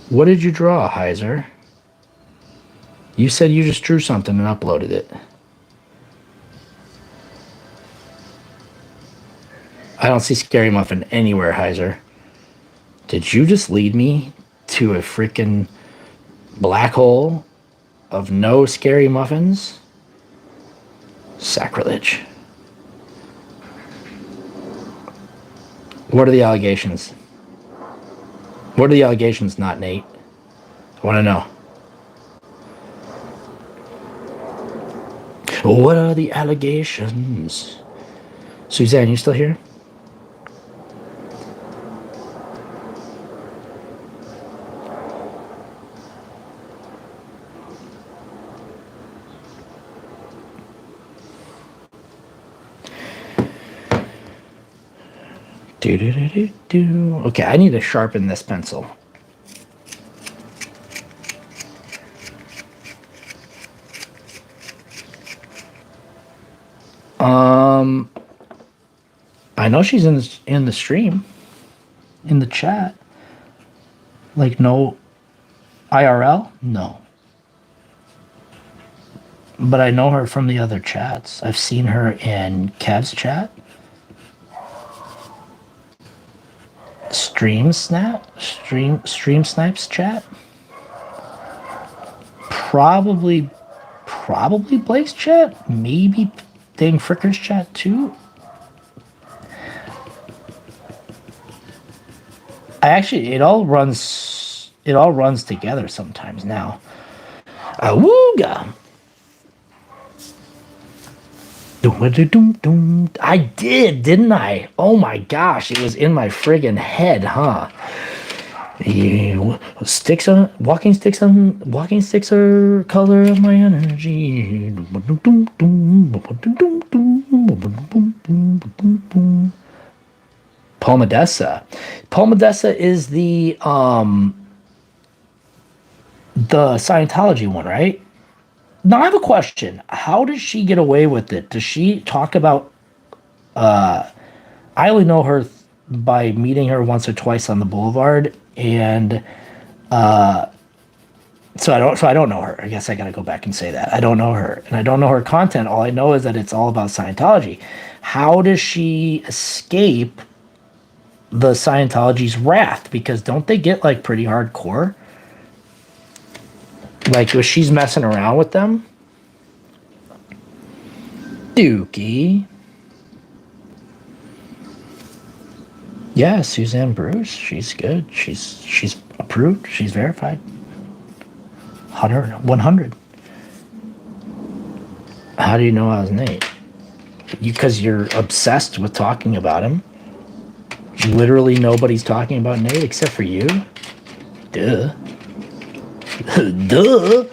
[SPEAKER 1] What did you draw, Heiser? You said you just drew something and uploaded it. I don't see Scary Muffin anywhere, Heiser. Did you just lead me to a freaking black hole of no Scary Muffins? Sacrilege. What are the allegations? What are the allegations, not Nate? I want to know. What are the allegations? Suzanne, you still here? Okay, I need to sharpen this pencil. I know she's in the stream, in the chat. Like, no IRL? No. But I know her from the other chats. I've seen her in Kev's chat. Stream Snipes chat. Probably Blake's chat. Maybe Dang Fricker's chat too. It all runs together sometimes now. Awooga. I did, didn't I? Oh my gosh, it was in my friggin' head, huh? Walking sticks are color of my energy. Paul Modessa. Paul Modessa is the Scientology one, right? Now I have a question. How does she get away with it? Does she talk about I only know her by meeting her once or twice on the boulevard, and so I don't know her. I guess I gotta go back and say that. I don't know her. And I don't know her content. All I know is that it's all about Scientology. How does she escape the Scientology's wrath? Because don't they get like pretty hardcore? Like if she's messing around with them? Dookie. Yeah, Suzanne Bruce. She's good. She's approved. She's verified. 100. How do you know I was Nate? Because you're obsessed with talking about him. Literally nobody's talking about Nate except for you. Duh. Duh.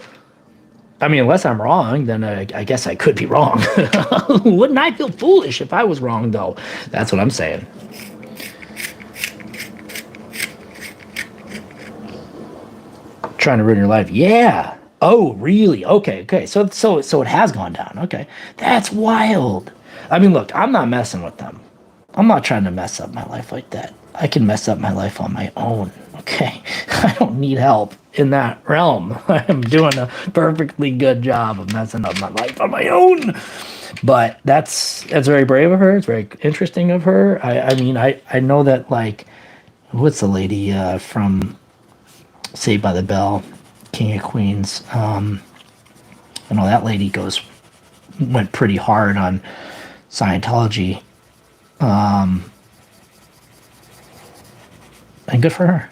[SPEAKER 1] I mean, unless I'm wrong, then I guess I could be wrong. Wouldn't I feel foolish if I was wrong, though? That's what I'm saying. Trying to ruin your life. Yeah. Oh, really? Okay. So it has gone down. Okay. That's wild. I mean, look, I'm not messing with them. I'm not trying to mess up my life like that. I can mess up my life on my own. Okay. I don't need help in that realm. I'm doing a perfectly good job of messing up my life on my own. But that's very brave of her. It's very interesting of her. I mean, I know that, like, what's the lady from Saved by the Bell, King of Queens? I know that lady went pretty hard on Scientology. And good for her.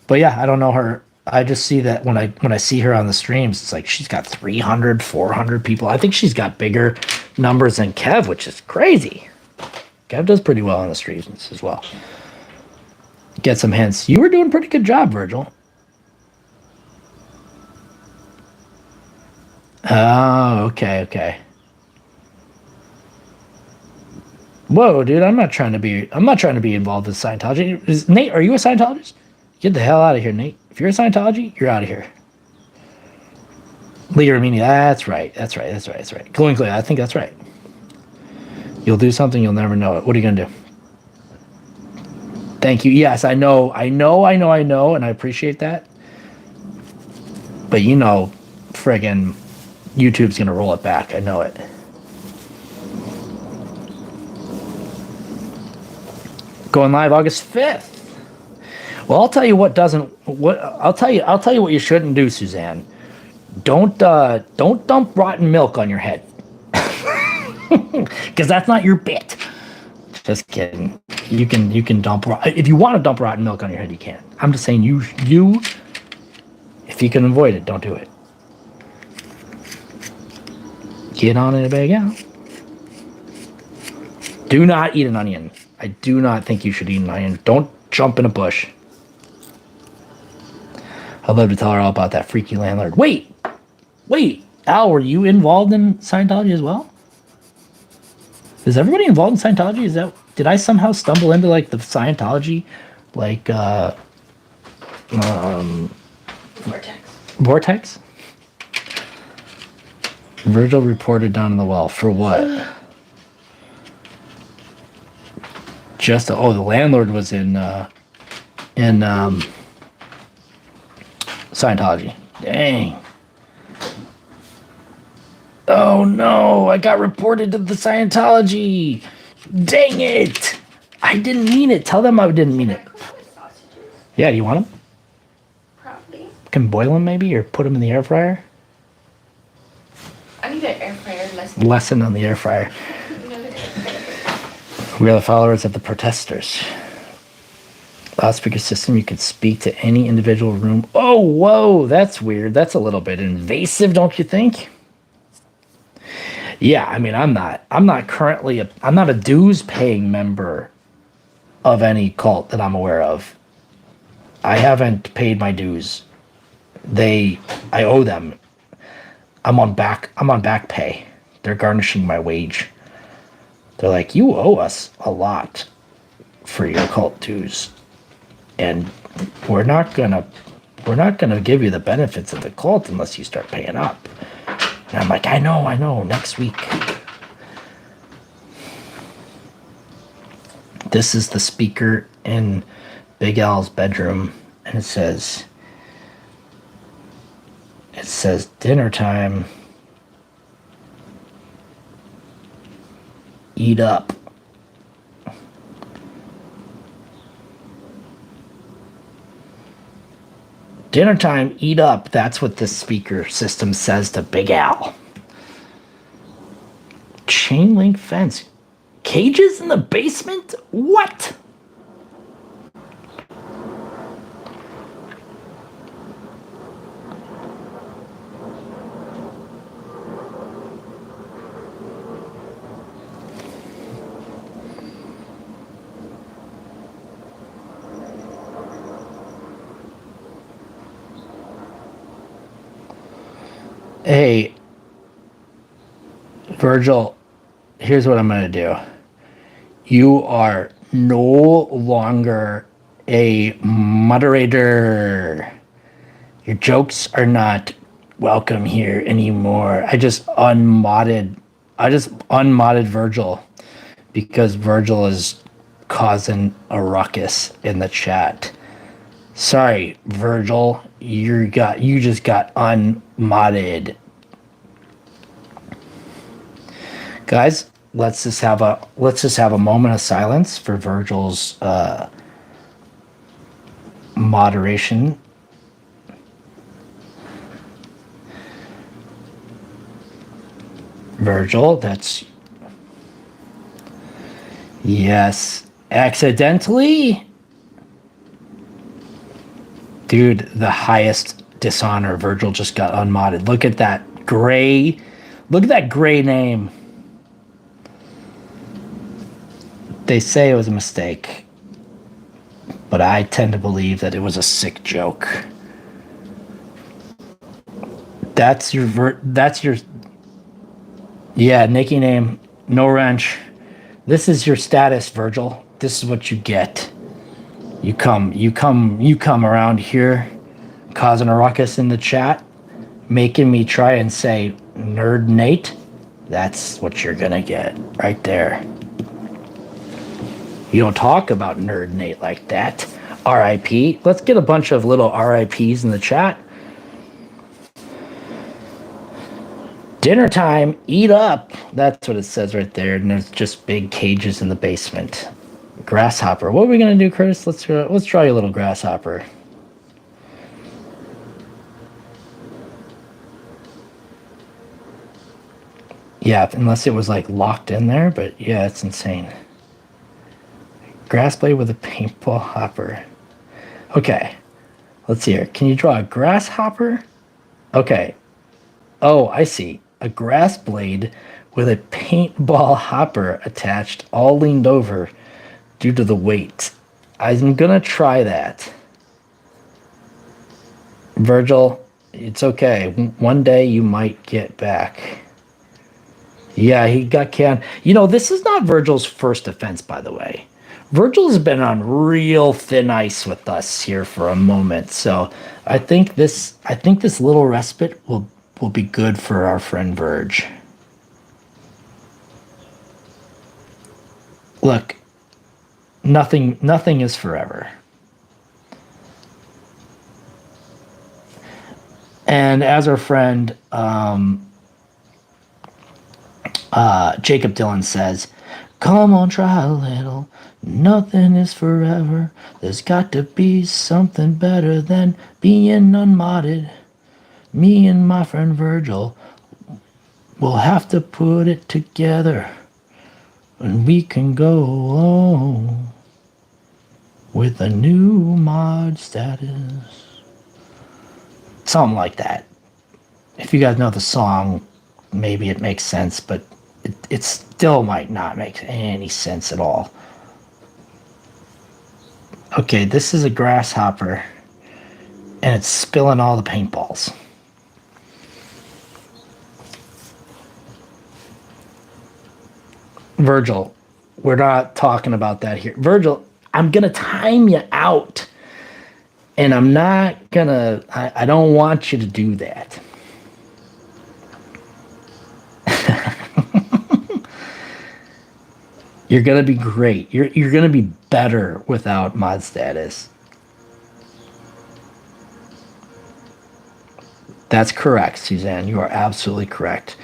[SPEAKER 1] But yeah, I don't know her. I just see that when I see her on the streams, it's like she's got 300, 400 people. I think she's got bigger numbers than Kev, which is crazy. Kev does pretty well on the streams as well. Get some hints. You were doing a pretty good job, Virgil. Oh, okay. Whoa, dude! I'm not trying to be involved with Scientology. Nate, are you a Scientologist? Get the hell out of here, Nate. If you're a Scientology, you're out of here. Leader meaning that's right. Going clear, I think that's right. You'll do something, you'll never know it. What are you gonna do? Thank you. Yes, I know, and I appreciate that. But friggin' YouTube's gonna roll it back. I know it. Going live August 5th. Well, I'll tell you what I'll tell you what you shouldn't do, Suzanne. Don't dump rotten milk on your head. Because that's not your bit. Just kidding. You can dump if you want to dump rotten milk on your head, you can. I'm just saying you if you can avoid it, don't do it. Get on in a bag out. Do not eat an onion. I do not think you should eat an onion. Don't jump in a bush. I'd love to tell her all about that freaky landlord. Wait, Al, were you involved in Scientology as well? Is everybody involved in Scientology? Did I somehow stumble into like the Scientology, like vortex? Virgil reported down in the well for what? The landlord was in Scientology. Dang. Oh no, I got reported to the Scientology. Dang it. I didn't mean it. Tell them I didn't mean it. Yeah, do you want them?
[SPEAKER 2] Probably.
[SPEAKER 1] Can boil them maybe, or put them in the air fryer?
[SPEAKER 2] I need an air fryer lesson.
[SPEAKER 1] Lesson on the air fryer. We are the followers of the protesters. Loudspeaker system, you can speak to any individual room. Oh, whoa, that's weird. That's a little bit invasive, don't you think? Yeah, I mean, I'm not a dues paying member of any cult that I'm aware of. I haven't paid my dues. They, I owe them. I'm on back pay. They're garnishing my wage. They're like, you owe us a lot for your cult dues, and we're not gonna we're not gonna give you the benefits of the cult unless you start paying up. And I'm like, I know, next week. This is the speaker in Big Al's bedroom, and it says dinner time. Eat up. Dinner time, eat up. That's what this speaker system says to Big Al. Chain link fence. Cages in the basement? What? Hey, Virgil, here's what I'm going to do. You are no longer a moderator. Your jokes are not welcome here anymore. I just unmodded Virgil because Virgil is causing a ruckus in the chat. Sorry, Virgil, you just got unmodded. Guys, let's just have a moment of silence for Virgil's moderation. Virgil, that's yes, accidentally. Dude, the highest dishonor. Virgil just got unmodded. Look at that gray name. They say it was a mistake, but I tend to believe that it was a sick joke. That's your yeah, Nikki name, no wrench. This is your status, Virgil. This is what you get. You come around here causing a ruckus in the chat, making me try and say Nerd Nate. That's what you're gonna get right there. You don't talk about Nerd Nate like that. RIP. Let's get a bunch of little RIPs in the chat. Dinner time, eat up. That's what it says right there. And there's just big cages in the basement. Grasshopper. What are we gonna do, Curtis? Let's draw you a little grasshopper. Yeah, unless it was like locked in there, but yeah, it's insane. Grass blade with a paintball hopper. Okay, let's see here. Can you draw a grasshopper? Okay. Oh, I see. A grass blade with a paintball hopper attached, all leaned over due to the weight. I'm gonna try that. Virgil, it's okay. One day you might get back. Yeah, he got canned. You know, this is not Virgil's first offense, by the way. Virgil's been on real thin ice with us here for a moment, so I think this little respite will be good for our friend Verge. Look, nothing is forever. And as our friend Jacob Dylan says, come on, try a little. Nothing is forever. There's got to be something better than being unmodded. Me and my friend Virgil will have to put it together, and we can go along with a new mod status. Something like that. If you guys know the song, maybe it makes sense, but it still might not make any sense at all. Okay, this is a grasshopper, and it's spilling all the paintballs. Virgil, we're not talking about that here. Virgil, I'm going to time you out, and I'm not going to, I don't want you to do that. You're going to be great. You're going to be better without mod status. That's correct, Suzanne. You are absolutely correct.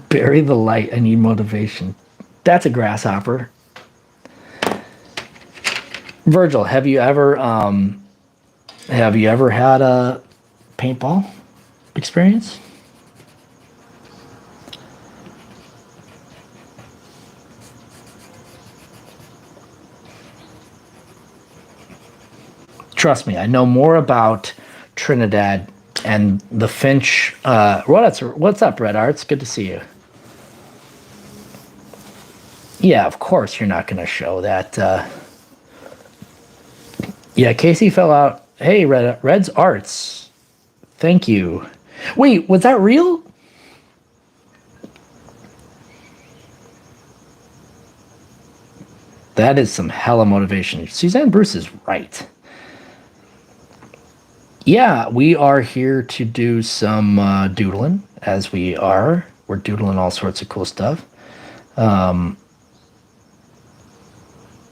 [SPEAKER 1] Bury the light. I need motivation. That's a grasshopper. Virgil, have you ever had a paintball experience? Trust me, I know more about Trinidad and the Finch. What's up, Red Arts? Good to see you. Yeah, of course you're not going to show that. Yeah, Casey fell out. Hey, Red's Arts. Thank you. Wait, was that real? That is some hella motivation. Suzanne Bruce is right. Yeah, we are here to do some doodling, as we are. We're doodling all sorts of cool stuff.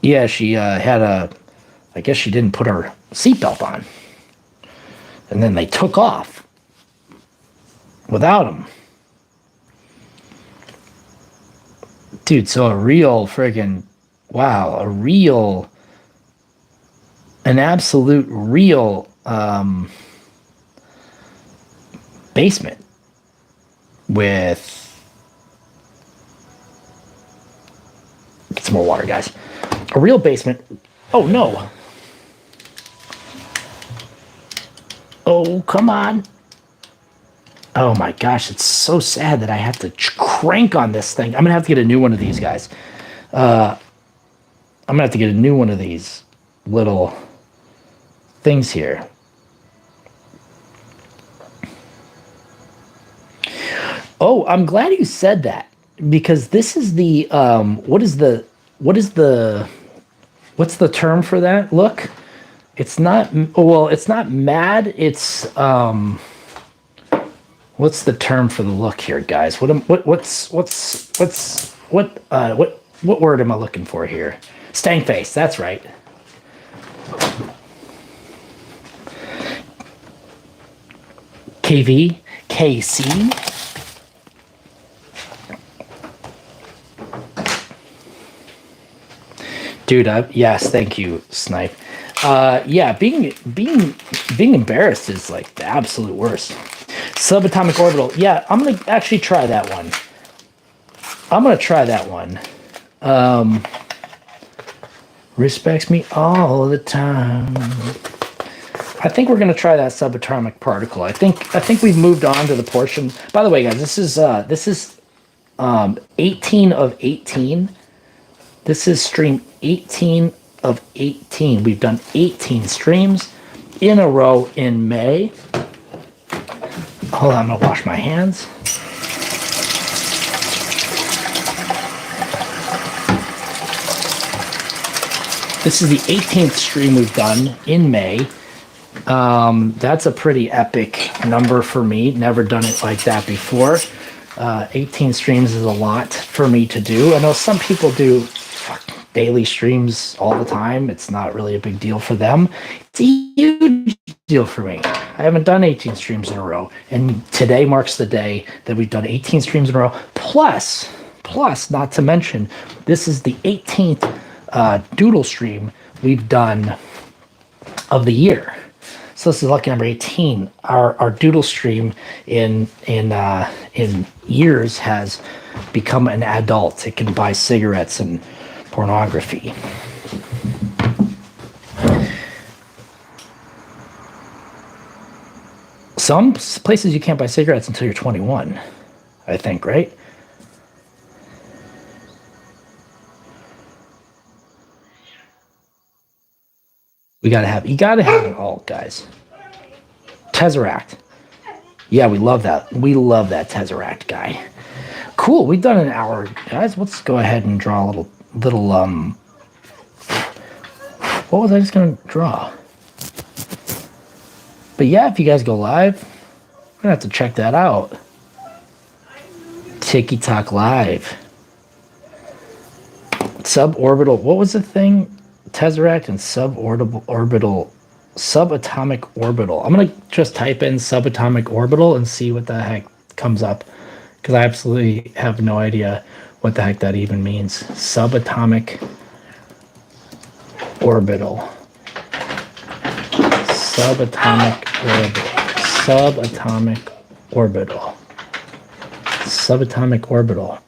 [SPEAKER 1] Yeah, she I guess she didn't put her seatbelt on. And then they took off without him. Dude, so a real friggin', wow, an absolute real basement with, get some more water, guys. A real basement. Oh no. Oh, come on. Oh my gosh, it's so sad that I have to crank on this thing. I'm gonna have to get a new one of these, guys. I'm gonna have to get a new one of these little things here. Oh, I'm glad you said that, because this is the what's the term for that look? It's not, well, it's not mad, it's what's the term for the look here, guys? What word am I looking for here? Stank face, that's right. KV, KC. Dude, yes, thank you, Snipe. Yeah, being embarrassed is like the absolute worst. Subatomic orbital. Yeah, I'm gonna actually try that one. Respects me all the time. I think we're gonna try that subatomic particle. I think we've moved on to the portion. By the way, guys, this is 18 of 18. This is stream 18 of 18. We've done 18 streams in a row in May. Hold on, I'm gonna wash my hands. This is the 18th stream we've done in May. That's a pretty epic number for me. Never done it like that before. 18 streams is a lot for me to do. I know some people do daily streams all the time. It's not really a big deal for them. It's a huge deal for me. I haven't done 18 streams in a row, and today marks the day that we've done 18 streams in a row. Plus, not to mention, this is the 18th doodle stream we've done of the year. So this is lucky number 18. Our doodle stream in years has become an adult. It can buy cigarettes and pornography. Some places you can't buy cigarettes until you're 21, I think, right? You gotta have it all, guys. Tesseract. Yeah, we love that. We love that Tesseract guy. Cool, we've done an hour, guys. Let's go ahead and draw a little what was I just gonna draw? But yeah, if you guys go live, we're gonna have to check that out. TikTok Live. Suborbital. What was the thing? Tesseract and subatomic orbital. I'm gonna just type in subatomic orbital and see what the heck comes up, because I absolutely have no idea what the heck that even means. Subatomic orbital. Subatomic orbital. Subatomic orbital. Subatomic orbital.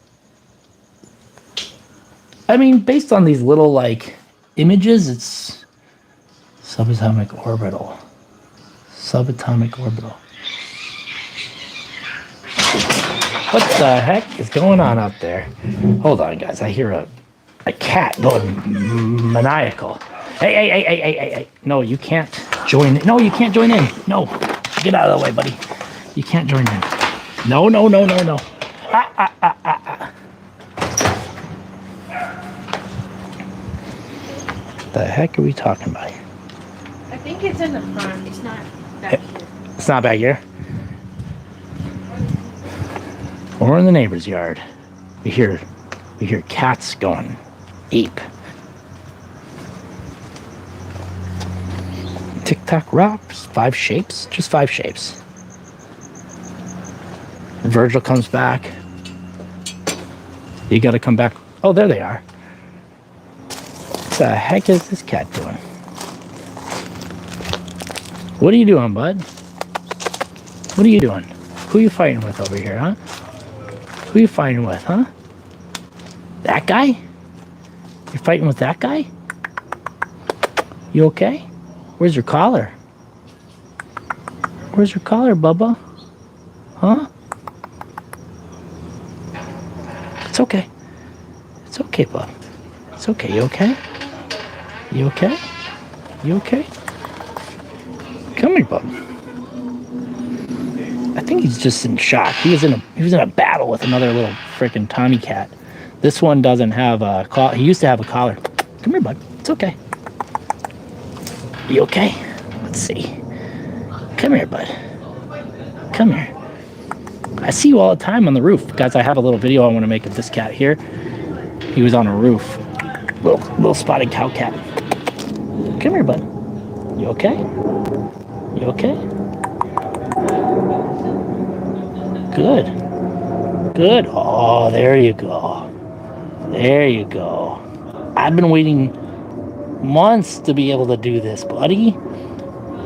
[SPEAKER 1] I mean, based on these little like images, it's subatomic orbital. Subatomic orbital. What the heck is going on up there? Hold on, guys. I hear a cat going maniacal. Hey. No, you can't join. No, you can't join in. No. Get out of the way, buddy. You can't join in. No. The heck are we talking about?
[SPEAKER 2] I think it's in the front. It's not back here.
[SPEAKER 1] It's not back here. Or in the neighbor's yard. We hear cats going ape. TikTok rocks. 5 shapes. Just 5 shapes. Virgil comes back. You gotta come back. Oh, there they are. What the heck is this cat doing? What are you doing, bud? What are you doing? Who are you fighting with over here, huh? Who are you fighting with, huh? That guy? You're fighting with that guy? You okay? Where's your collar? Where's your collar, Bubba? Huh? It's okay. It's okay, bub. It's okay. You okay? You okay? You okay? Come here, bub. I think he's just in shock. He was in a battle with another little freaking Tommy cat. This one doesn't have a collar. He used to have a collar. Come here, bud. It's okay. You okay? Let's see. Come here, bud. Come here. I see you all the time on the roof. Guys, I have a little video I want to make of this cat here. He was on a roof. Little spotted cow cat. Come here, bud. You okay? You okay? Good. Good. Oh, there you go. There you go. I've been waiting months to be able to do this, buddy.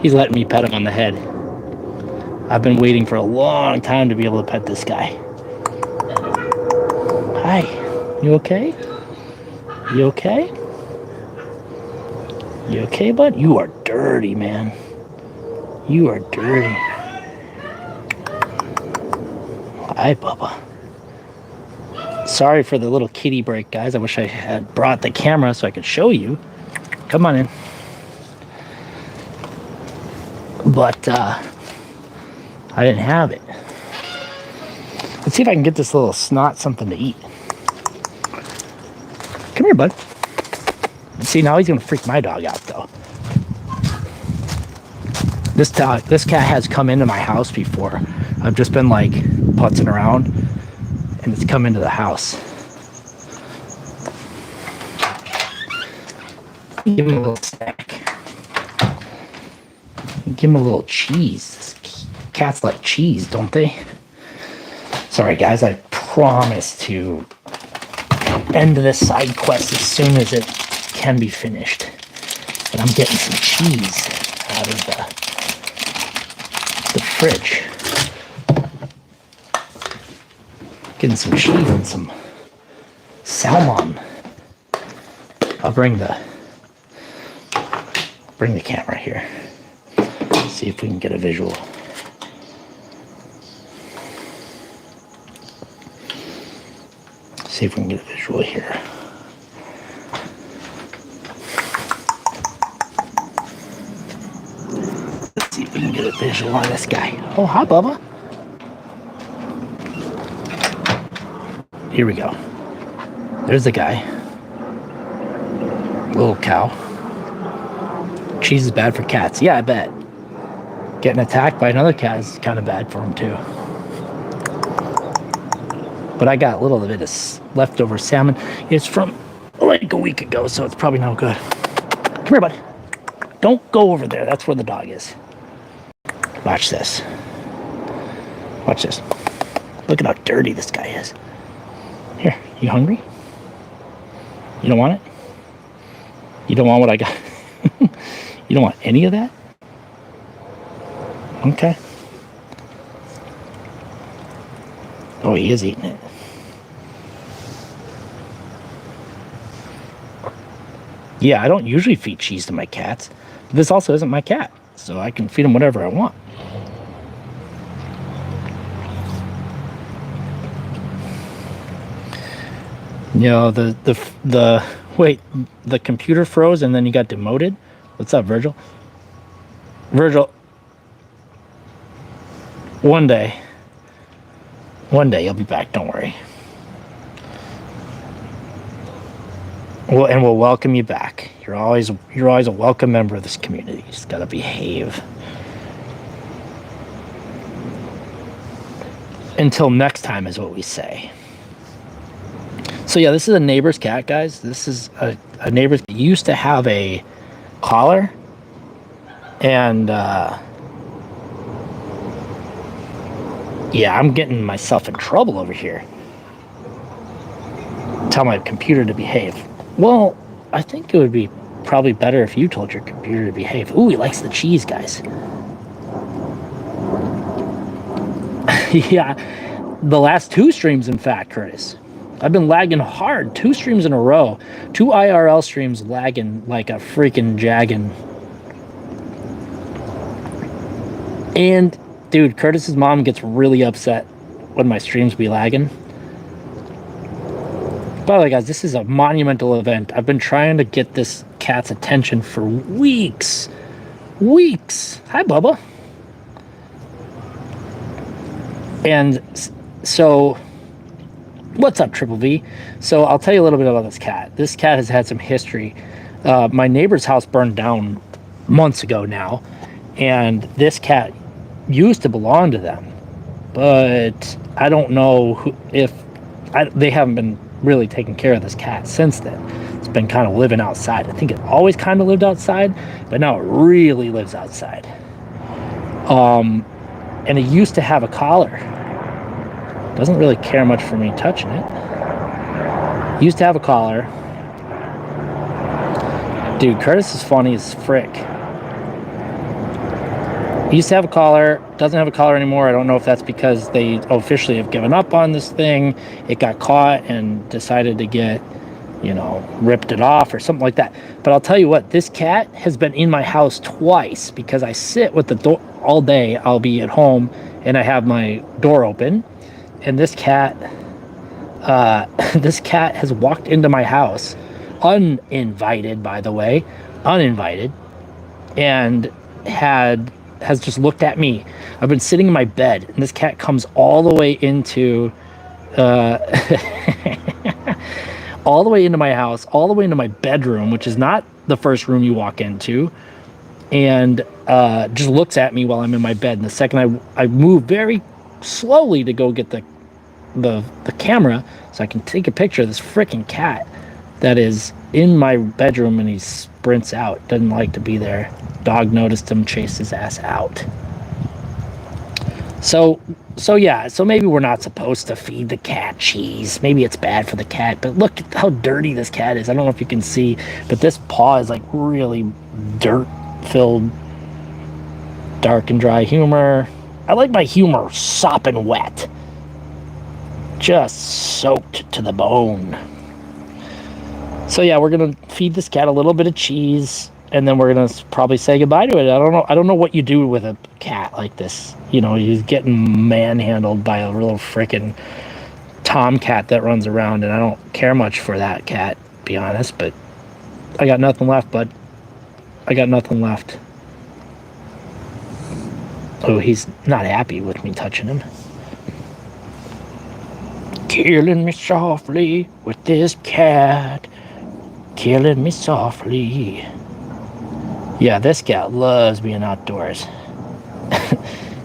[SPEAKER 1] He's letting me pet him on the head. I've been waiting for a long time to be able to pet this guy. Hi. You okay? You okay? You okay, bud? You are dirty, man. You are dirty. Hi, Bubba. Sorry for the little kitty break, guys. I wish I had brought the camera so I could show you. Come on in. But, I didn't have it. Let's see if I can get this little snot something to eat. Come here, bud. See, now he's gonna freak my dog out, though. This cat has come into my house before. I've just been like putzing around, and it's come into the house. Give him a little snack. Give him a little cheese. Cats like cheese, don't they? Sorry, guys. I promise to end this side quest as soon as it can be finished. But I'm getting some cheese out of the fridge. Getting some cheese and some salmon. I'll bring the camera here. See if we can get a visual. see if we can get a visual here. Let's see if we can get a visual on this guy. Oh, hi, Bubba. Here we go. There's the guy. Little cow. Cheese is bad for cats. Yeah, I bet. Getting attacked by another cat is kind of bad for him, too. But I got a little bit of leftover salmon. It's from like a week ago, so it's probably no good. Come here, bud. Don't go over there. That's where the dog is. Watch this. Watch this. Look at how dirty this guy is. Here, you hungry? You don't want it? You don't want what I got? You don't want any of that? Okay. Oh, he is eating it. Yeah, I don't usually feed cheese to my cats. But this also isn't my cat, so I can feed him whatever I want. You know, wait, the computer froze and then you got demoted? What's up, Virgil? Virgil, one day you'll be back, don't worry. We'll welcome you back. You're always a welcome member of this community. You just gotta behave. Until next time is what we say. So yeah, this is a neighbor's cat, guys. This is a neighbor's cat. Used to have a collar, and yeah, I'm getting myself in trouble over here. Tell my computer to behave. Well, I think it would be probably better if you told your computer to behave. Ooh, he likes the cheese, guys. Yeah, the last 2 streams, in fact, Curtis. I've been lagging hard. 2 streams in a row. 2 IRL streams lagging like a freaking jaggin'. And, dude, Curtis's mom gets really upset when my streams be lagging. By the way, guys, this is a monumental event. I've been trying to get this cat's attention for weeks. Weeks. Hi, Bubba. And so, what's up, Triple V? So I'll tell you a little bit about this cat. This cat has had some history. My neighbor's house burned down months ago now, and this cat used to belong to them, but I don't know if they haven't been really taking care of this cat since then. It's been kind of living outside. I think it always kind of lived outside, but now it really lives outside. And it used to have a collar. Doesn't really care much for me touching it. Used to have a collar. Dude, Curtis is funny as frick. He used to have a collar. Doesn't have a collar anymore. I don't know if that's because they officially have given up on this thing. It got caught and decided to get, ripped it off or something like that. But I'll tell you what, this cat has been in my house twice because I sit with the door all day. I'll be at home and I have my door open. And this cat has walked into my house, uninvited, by the way, and has just looked at me. I've been sitting in my bed, and this cat comes all the way into, all the way into my house, all the way into my bedroom, which is not the first room you walk into, and just looks at me while I'm in my bed. And the second I move very slowly to go get the camera so I can take a picture of this freaking cat that is in my bedroom, and he sprints out. Doesn't like to be there. Dog noticed him, chased his ass out. So maybe we're not supposed to feed the cat cheese. Maybe it's bad for the cat, but look at how dirty this cat is. I don't know if you can see, but this paw is like really dirt-filled, dark and dry humor. I like my humor sopping wet. Just soaked to the bone. So yeah, we're gonna feed this cat a little bit of cheese, and then we're gonna probably say goodbye to it. I don't know what you do with a cat like this. He's getting manhandled by a little freaking tomcat that runs around, and I don't care much for that cat, to be honest, but I got nothing left, bud. I got nothing left. Oh, he's not happy with me touching him. Killing me softly with this cat. Killing me softly. Yeah, this cat loves being outdoors.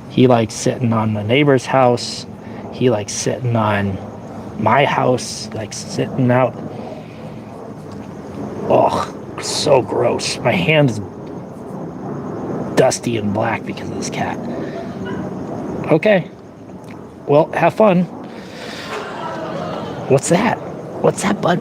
[SPEAKER 1] He likes sitting on the neighbor's house. He likes sitting on my house, like sitting out. Oh, so gross. My hand is dusty and black because of this cat. Okay. Well, have fun. What's that? What's that, bud?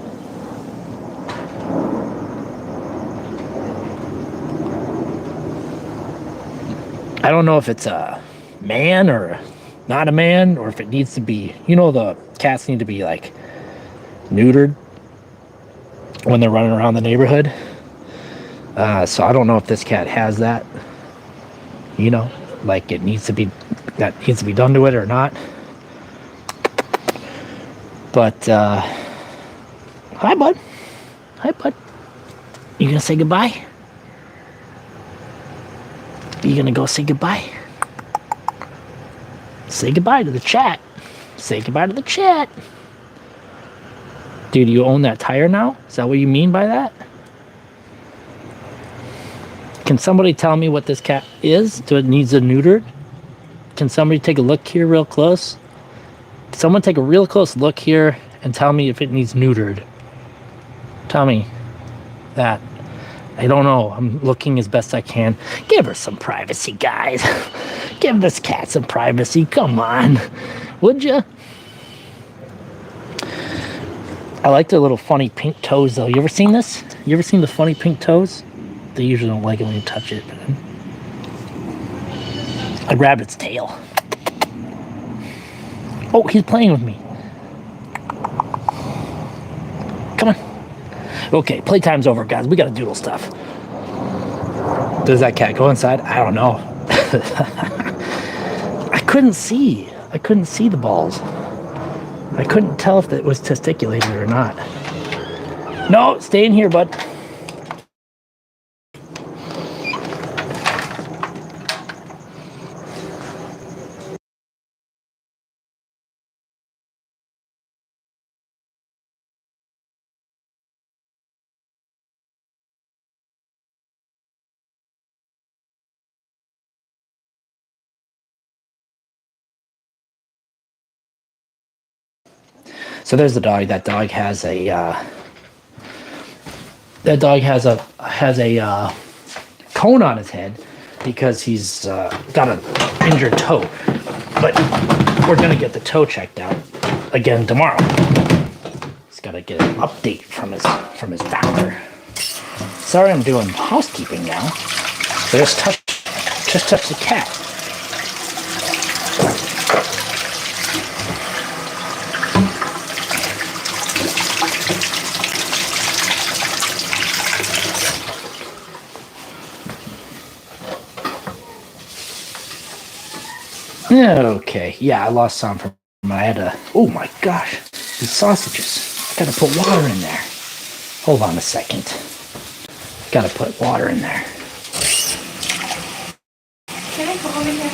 [SPEAKER 1] I don't know if it's a man or not a man, or if it needs to be, the cats need to be like neutered when they're running around the neighborhood. So I don't know if this cat has that, like that needs to be done to it or not. But, hi, bud. Hi, bud. You gonna say goodbye? You gonna go say goodbye? Say goodbye to the chat. Say goodbye to the chat. Dude, you own that tire now? Is that what you mean by that? Can somebody tell me what this cat is? Do it needs a neutered? Can somebody take a look here real close? Someone take a real close look here and tell me if it needs neutered. Tell me that. I don't know. I'm looking as best I can. Give her some privacy, guys. Give this cat some privacy. Come on. Would you? I like their little funny pink toes, though. You ever seen this? You ever seen the funny pink toes? They usually don't like it when you touch it. I grabbed its tail. Oh, he's playing with me. Come on. Okay, playtime's over, guys. We gotta doodle stuff. Does that cat go inside? I don't know. I couldn't see. I couldn't see the balls. I couldn't tell if it was testiculated or not. No, stay in here, bud. So there's the dog. That dog has a cone on his head because he's got an injured toe. But we're gonna get the toe checked out again tomorrow. He's gotta get an update from his doctor. Sorry, I'm doing housekeeping now. So just touch the cat. Okay, yeah, I lost some from. I had to. Oh my gosh, these sausages! I gotta put water in there. Hold on a second. Gotta put water in there.
[SPEAKER 2] Can I go over here?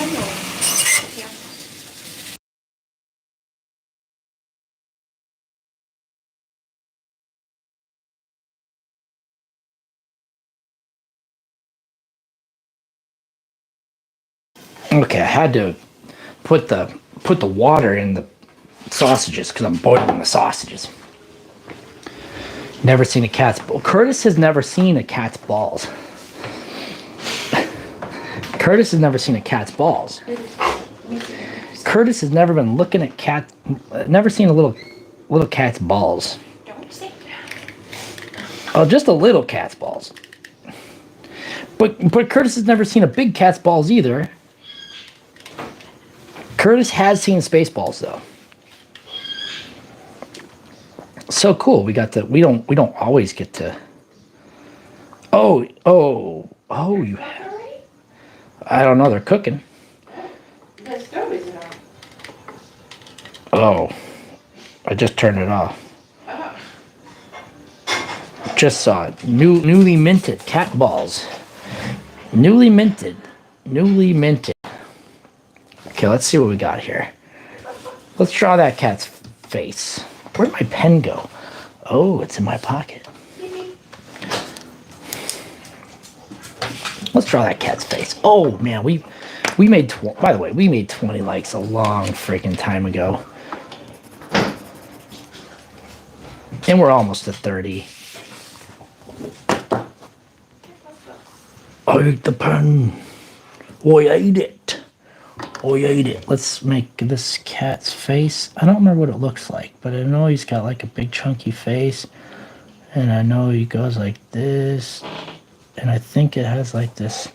[SPEAKER 1] Okay, I had to put the water in the sausages because I'm boiling the sausages. Never seen a cat's ball. Curtis has never seen a cat's balls. Curtis has never seen a cat's balls. Curtis has never been looking at never seen a little cat's balls.
[SPEAKER 2] Don't say that.
[SPEAKER 1] Oh, just a little cat's balls. But Curtis has never seen a big cat's balls either. Curtis has seen Spaceballs though. So cool. We don't always get to. Oh, you. I don't know. They're cooking.
[SPEAKER 2] The stove isn't on.
[SPEAKER 1] Oh, I just turned it off.
[SPEAKER 2] Oh.
[SPEAKER 1] Just saw it. Newly minted cat balls. Newly minted. Newly minted. Okay, let's see what we got here. Let's draw that cat's face. Where'd my pen go? Oh, it's in my pocket. Let's draw that cat's face. Oh man, we made. By the way, we made 20 likes a long freaking time ago, and we're almost at 30. I ate the pen. I ate it. I ate it. Let's make this cat's face. I don't remember what it looks like, but I know he's got like a big chunky face, and I know he goes like this. And I think it has like this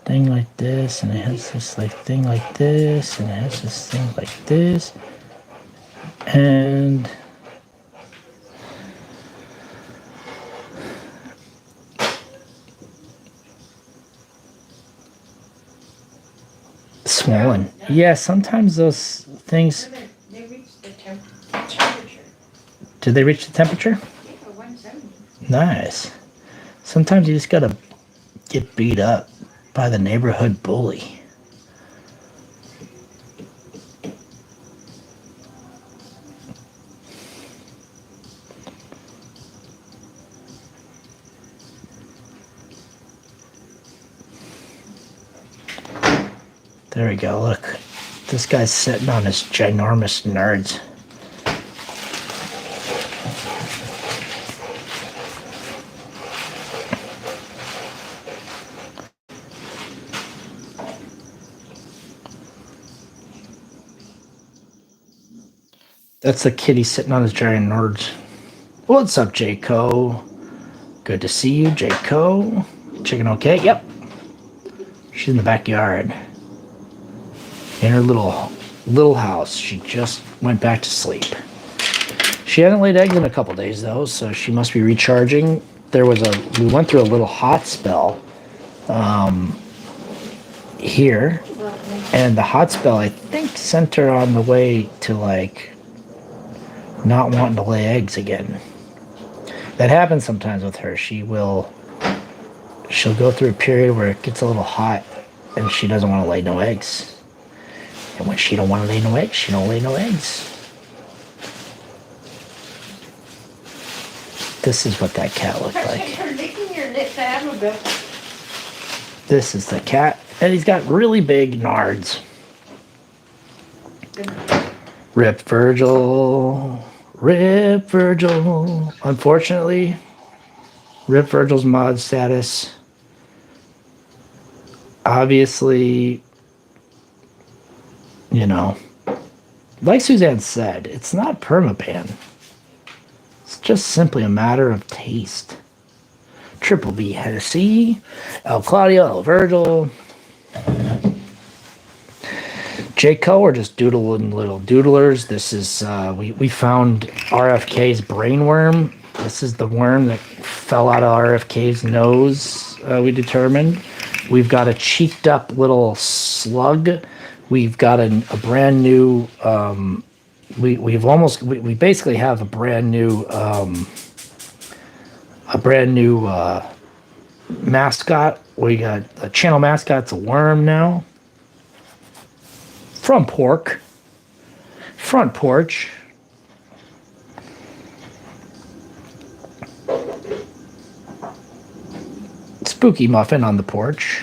[SPEAKER 1] thing like this, and it has this like thing like this, and it has this thing like this. And swollen. Yeah, sometimes those things.
[SPEAKER 2] They reached the temperature.
[SPEAKER 1] Did they reach the temperature?
[SPEAKER 2] Yeah, 170.
[SPEAKER 1] Nice. Sometimes you just gotta get beat up by the neighborhood bully. There we go, look. This guy's sitting on his ginormous nerds. That's the kitty sitting on his giant nerds. What's up, J-Co? Good to see you, J-Co. Chicken okay? Yep. She's in the backyard. In her little house. She just went back to sleep. She hadn't laid eggs in a couple days though, so she must be recharging. We went through a little hot spell here. And the hot spell, I think, sent her on the way to like not wanting to lay eggs again. That happens sometimes with her. She'll go through a period where it gets a little hot and she doesn't want to lay no eggs. And when she don't want to lay no eggs, she don't lay no eggs. This is what that cat looked like.
[SPEAKER 2] You're licking your lips, Annabelle.
[SPEAKER 1] This is the cat, and he's got really big nards. Rip Virgil. Rip Virgil. Unfortunately, Rip Virgil's mod status. Obviously, you know, like Suzanne said, it's not permaban. It's just simply a matter of taste. Triple B Hennessy, El Claudio, El Virgil. J-Co are just doodling little doodlers. This is, we found RFK's brain worm. This is the worm that fell out of RFK's nose, we determined. We've got a cheeked up little slug. We've got a brand new, we basically have a brand new mascot. We got a channel mascot. It's a worm now. From Pork. Front porch. Spooky muffin on the porch.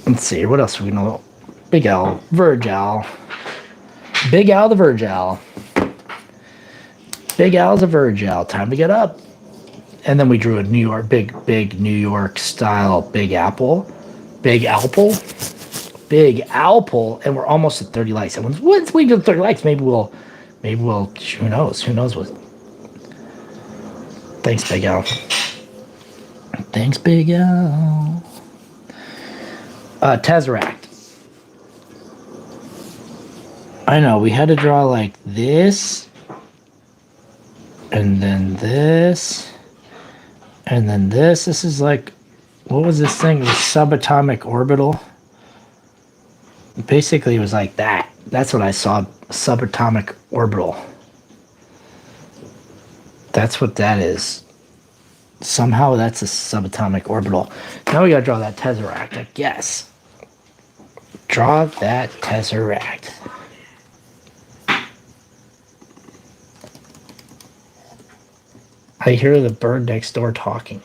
[SPEAKER 1] Let's see, what else do we know? Big Al, Verge Al. Big Al the Verge Al. Big Al's a Verge Al. Time to get up. And then we drew a New York, big New York style Big Apple. Big Apple. Big Apple. And we're almost at 30 likes. And once we get to 30 likes, maybe we'll, who knows? Who knows what? Thanks, Big Al. Thanks, Big Al. Tesseract. I know, we had to draw like this, and then this, and then this. This is like what was this thing? It was subatomic orbital. Basically, it was like that. That's what I saw. Subatomic orbital. That's what that is. Somehow that's a subatomic orbital. Now we gotta draw that tesseract, I guess. Draw that tesseract. I hear the bird next door talking.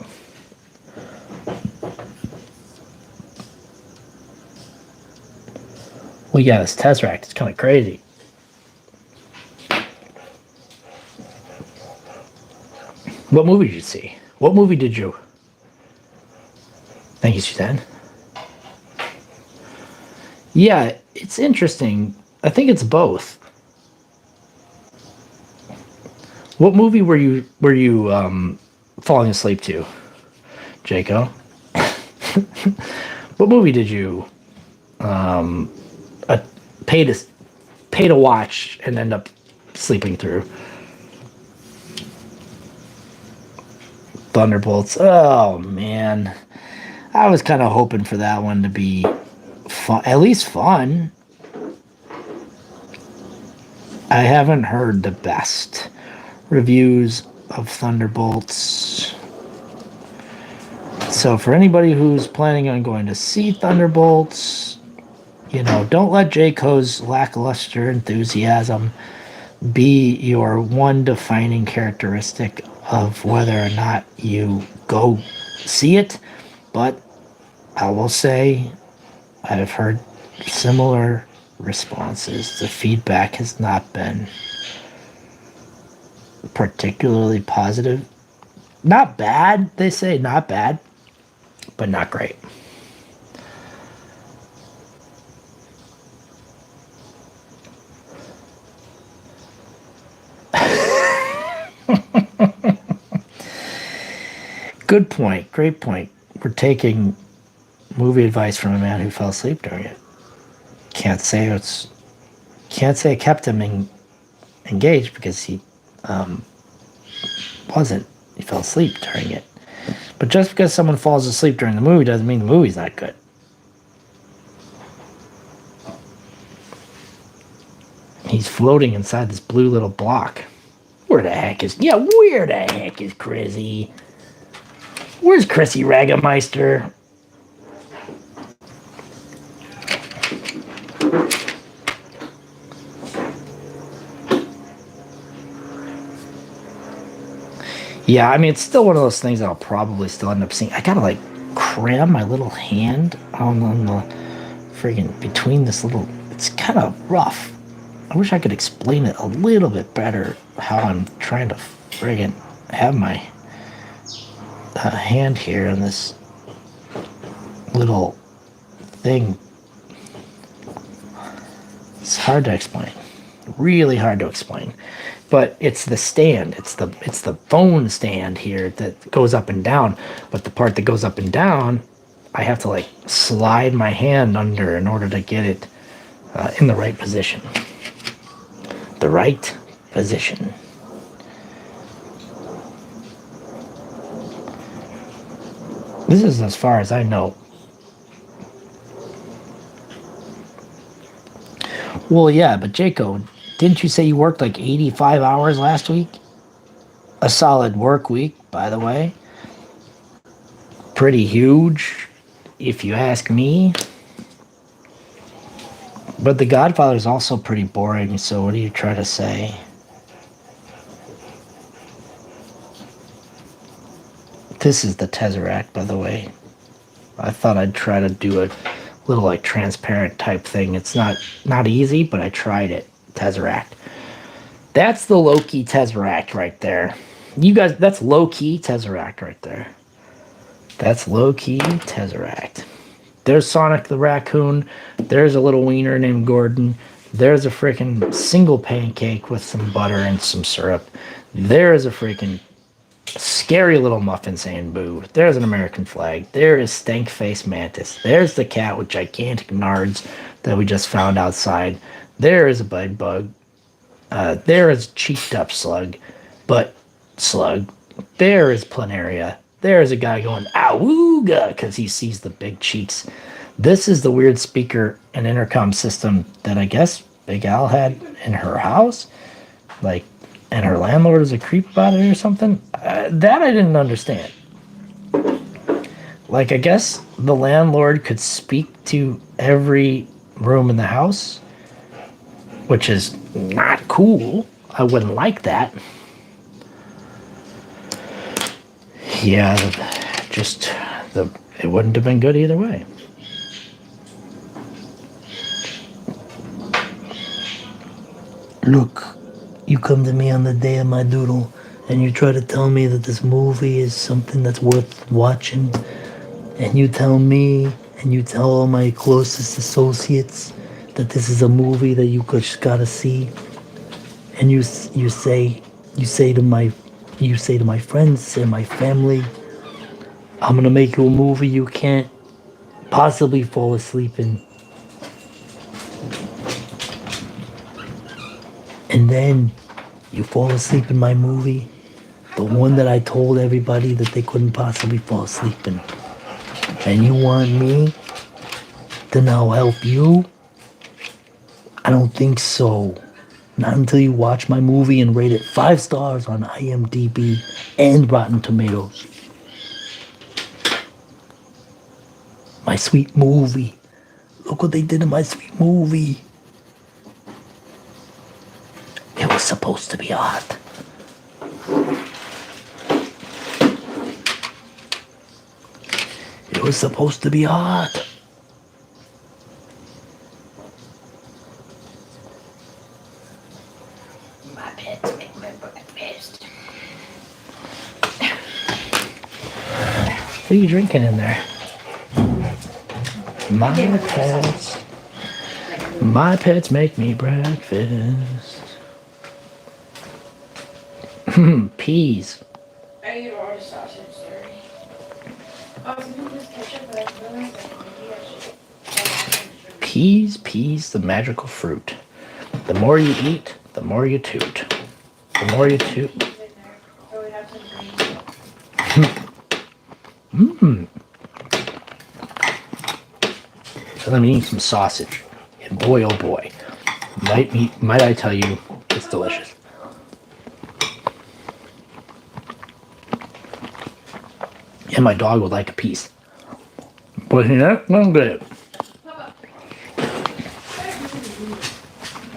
[SPEAKER 1] Well, yeah, this tesseract is kind of crazy. What movie did you see? What movie did you? Thank you, Suzanne. Yeah, it's interesting. I think it's both. What movie were you falling asleep to, Jaco? What movie did you pay to watch and end up sleeping through? Thunderbolts. Oh man, I was kind of hoping for that one to be fun, at least fun. I haven't heard the best reviews of Thunderbolts. So for anybody who's planning on going to see Thunderbolts, you know, don't let Jayco's lackluster enthusiasm be your one defining characteristic of whether or not you go see it. But I will say I've heard similar responses. The feedback has not been particularly positive. Not bad, they say, not bad, but not great. Good point. Great point. We're taking movie advice from a man who fell asleep during it. Can't say it kept him engaged because he wasn't. He fell asleep during it. But just because someone falls asleep during the movie doesn't mean the movie's not good. He's floating inside this blue little block. Where the heck is Chrissy? Where's Chrissy Ragameister? Yeah, I mean, it's still one of those things that I'll probably still end up seeing. I gotta, like, cram my little hand on the friggin' between this little... It's kind of rough. I wish I could explain it a little bit better, how I'm trying to friggin' have my hand here on this little thing. It's hard to explain. Really hard to explain. But it's the stand. It's the phone stand here that goes up and down. But the part that goes up and down, I have to like slide my hand under in order to get it in the right position. The right position. This is as far as I know. Well, yeah, but Jaco, didn't you say you worked like 85 hours last week? A solid work week, by the way. Pretty huge, if you ask me. But The Godfather is also pretty boring, so what do you try to say? This is the Tesseract, by the way. I thought I'd try to do a little like transparent type thing. It's not easy, but I tried it. Tesseract. That's the low-key Tesseract right there. You guys, that's low-key Tesseract right there. That's low-key Tesseract. There's Sonic the Raccoon. There's a little wiener named Gordon. There's a freaking single pancake with some butter and some syrup. There is a freaking scary little muffin saying boo. There's an American flag. There is stank face mantis. There's the cat with gigantic nards that we just found outside. There is a bed bug. There is cheeked up slug. There is planaria. There's a guy going awooga because he sees the big cheeks. This is the weird speaker and intercom system that I guess Big Al had in her house. Like, and her landlord is a creep about it or something. That I didn't understand. Like, I guess the landlord could speak to every room in the house, which is not cool. I wouldn't like that. Yeah, it wouldn't have been good either way. Look, you come to me on the day of my doodle, and you try to tell me that this movie is something that's worth watching, and you tell me, and you tell all my closest associates that this is a movie that you just gotta see, and you say to my friends and my family, I'm gonna make you a movie you can't possibly fall asleep in. And then you fall asleep in my movie, the one that I told everybody that they couldn't possibly fall asleep in. And you want me to now help you? I don't think so. Not until you watch my movie and rate it 5 stars on IMDb and Rotten Tomatoes. My sweet movie. Look what they did in my sweet movie. It was supposed to be hot. It was supposed to be hot.
[SPEAKER 2] My pets make my breakfast.
[SPEAKER 1] What are you drinking in there? My pets make me breakfast. Peas.
[SPEAKER 2] I eat all the sausage, sorry. Oh, some people just ketchup, but I realized that maybe I should.
[SPEAKER 1] Peas, the magical fruit. The more you eat, the more you toot. The more you toot.
[SPEAKER 2] In there, so we have some green.
[SPEAKER 1] So let me eat some sausage. And boy, oh boy. Might I tell you, it's delicious. And my dog would like a piece. But he ain't gonna get it.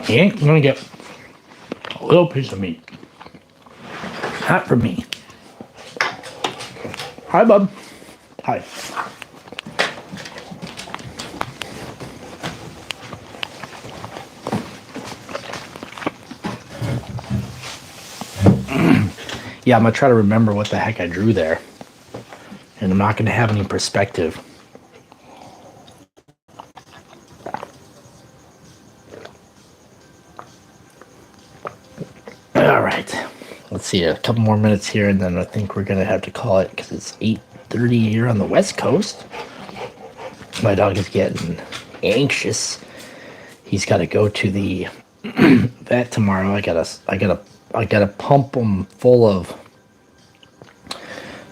[SPEAKER 1] He ain't gonna get a little piece of meat. Not for me. Hi, bub. Hi. Yeah, I'm gonna try to remember what the heck I drew there. And I'm not gonna have any perspective. All right. Let's see, a couple more minutes here, and then I think we're gonna have to call it because it's 8:30 here on the West Coast. My dog is getting anxious. He's got to go to the vet tomorrow. I gotta pump him full of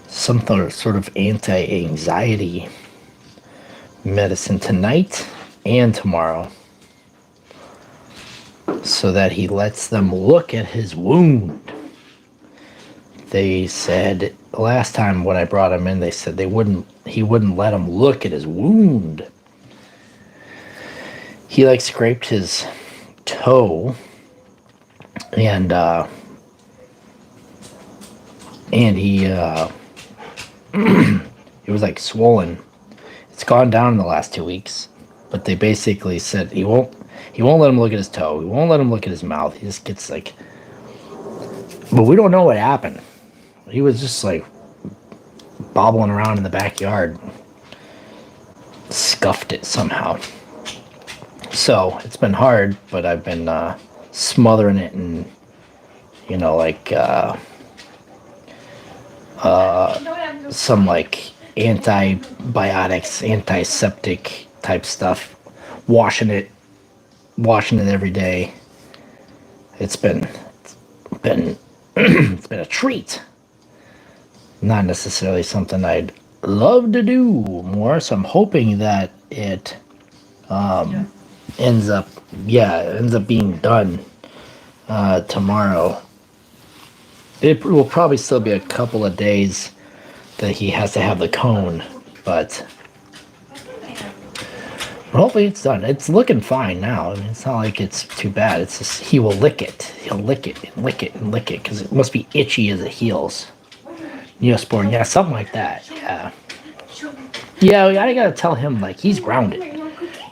[SPEAKER 1] some sort of anti-anxiety medicine tonight and tomorrow, so that he lets them look at his wound. They said last time when I brought him in, they said he wouldn't let him look at his wound. He like scraped his toe and he it was like swollen. It's gone down in the last 2 weeks, but they basically said he won't let him look at his toe. He won't let him look at his mouth. He just gets like, but we don't know what happened. He was just like bobbling around in the backyard, scuffed it somehow. So it's been hard, but I've been smothering it in, like some like antibiotics, antiseptic type stuff. Washing it every day. It's been it's been a treat. Not necessarily something I'd love to do more, so I'm hoping that it ends up being done tomorrow. It will probably still be a couple of days that he has to have the cone, but hopefully it's done. It's looking fine now. I mean, it's not like it's too bad. It's just he will lick it. He'll lick it and lick it and lick it because it must be itchy as it heals. Neosporin, yeah, something like that. Yeah. Yeah, I gotta tell him, like, he's grounded.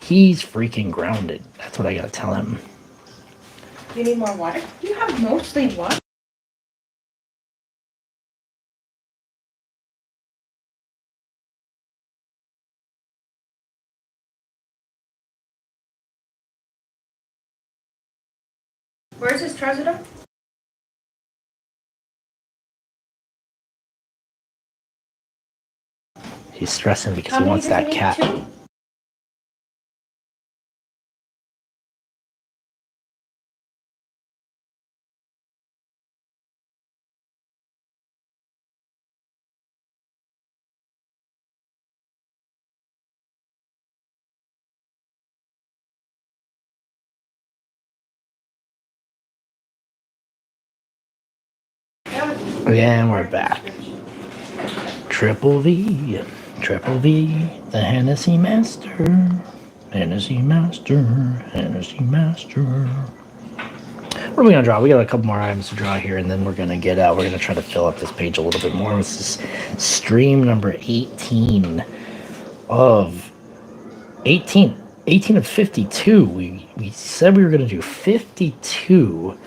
[SPEAKER 1] He's freaking grounded. That's what I gotta tell him.
[SPEAKER 2] You need more water? You have mostly water. Where's his trazodone?
[SPEAKER 1] He's stressing because he wants that cat. And we're back. Triple V, Triple V, the Hennessy Master, Hennessy Master, Hennessy Master. What are we gonna draw? We got a couple more items to draw here, and then we're gonna get out. We're gonna try to fill up this page a little bit more. This is stream number 18 of 18 of 52. We said we were gonna do 52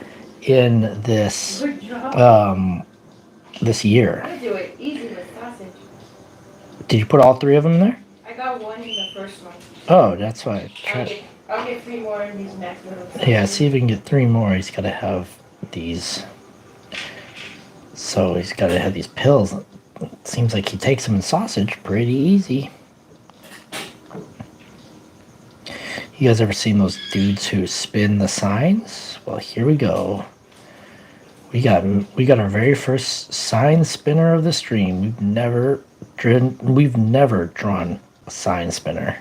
[SPEAKER 1] in this this year.
[SPEAKER 2] I do it easy with sausage.
[SPEAKER 1] Did you put all three of them in there?
[SPEAKER 2] I got one in the first one.
[SPEAKER 1] Oh, that's why I tried.
[SPEAKER 2] I'll get 3 more in these next ones.
[SPEAKER 1] Yeah, see if we can get 3 more. He's got to have these. So he's got to have these pills. It seems like he takes them in sausage pretty easy. You guys ever seen those dudes who spin the signs? Well, here we go. We got our very first sign spinner of the stream. We've never drawn a sign spinner.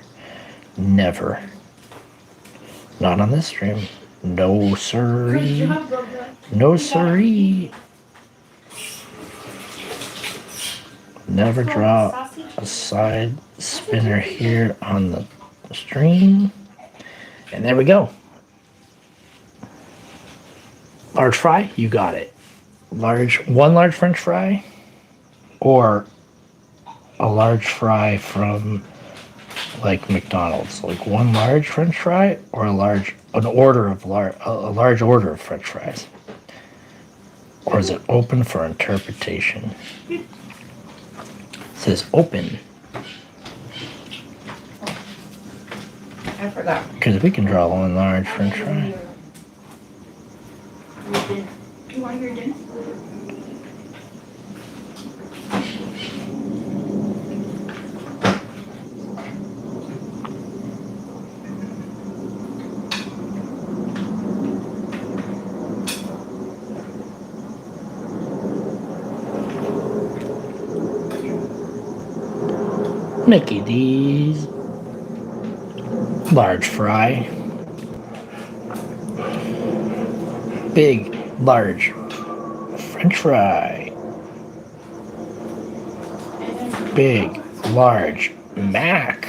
[SPEAKER 1] Never. Not on this stream. No siree. No siree. Never draw a side spinner here on the stream. And there we go. Large fry, you got it. One large French fry, or a large fry from like McDonald's. Like one large French fry, or a large order of French fries. Or is it open for interpretation? It says open.
[SPEAKER 2] I forgot.
[SPEAKER 1] Because we can draw one large French fry.
[SPEAKER 2] Do you want your dinner?
[SPEAKER 1] Mickey D's. Large fry. Big, large French fry. Big, large Mac.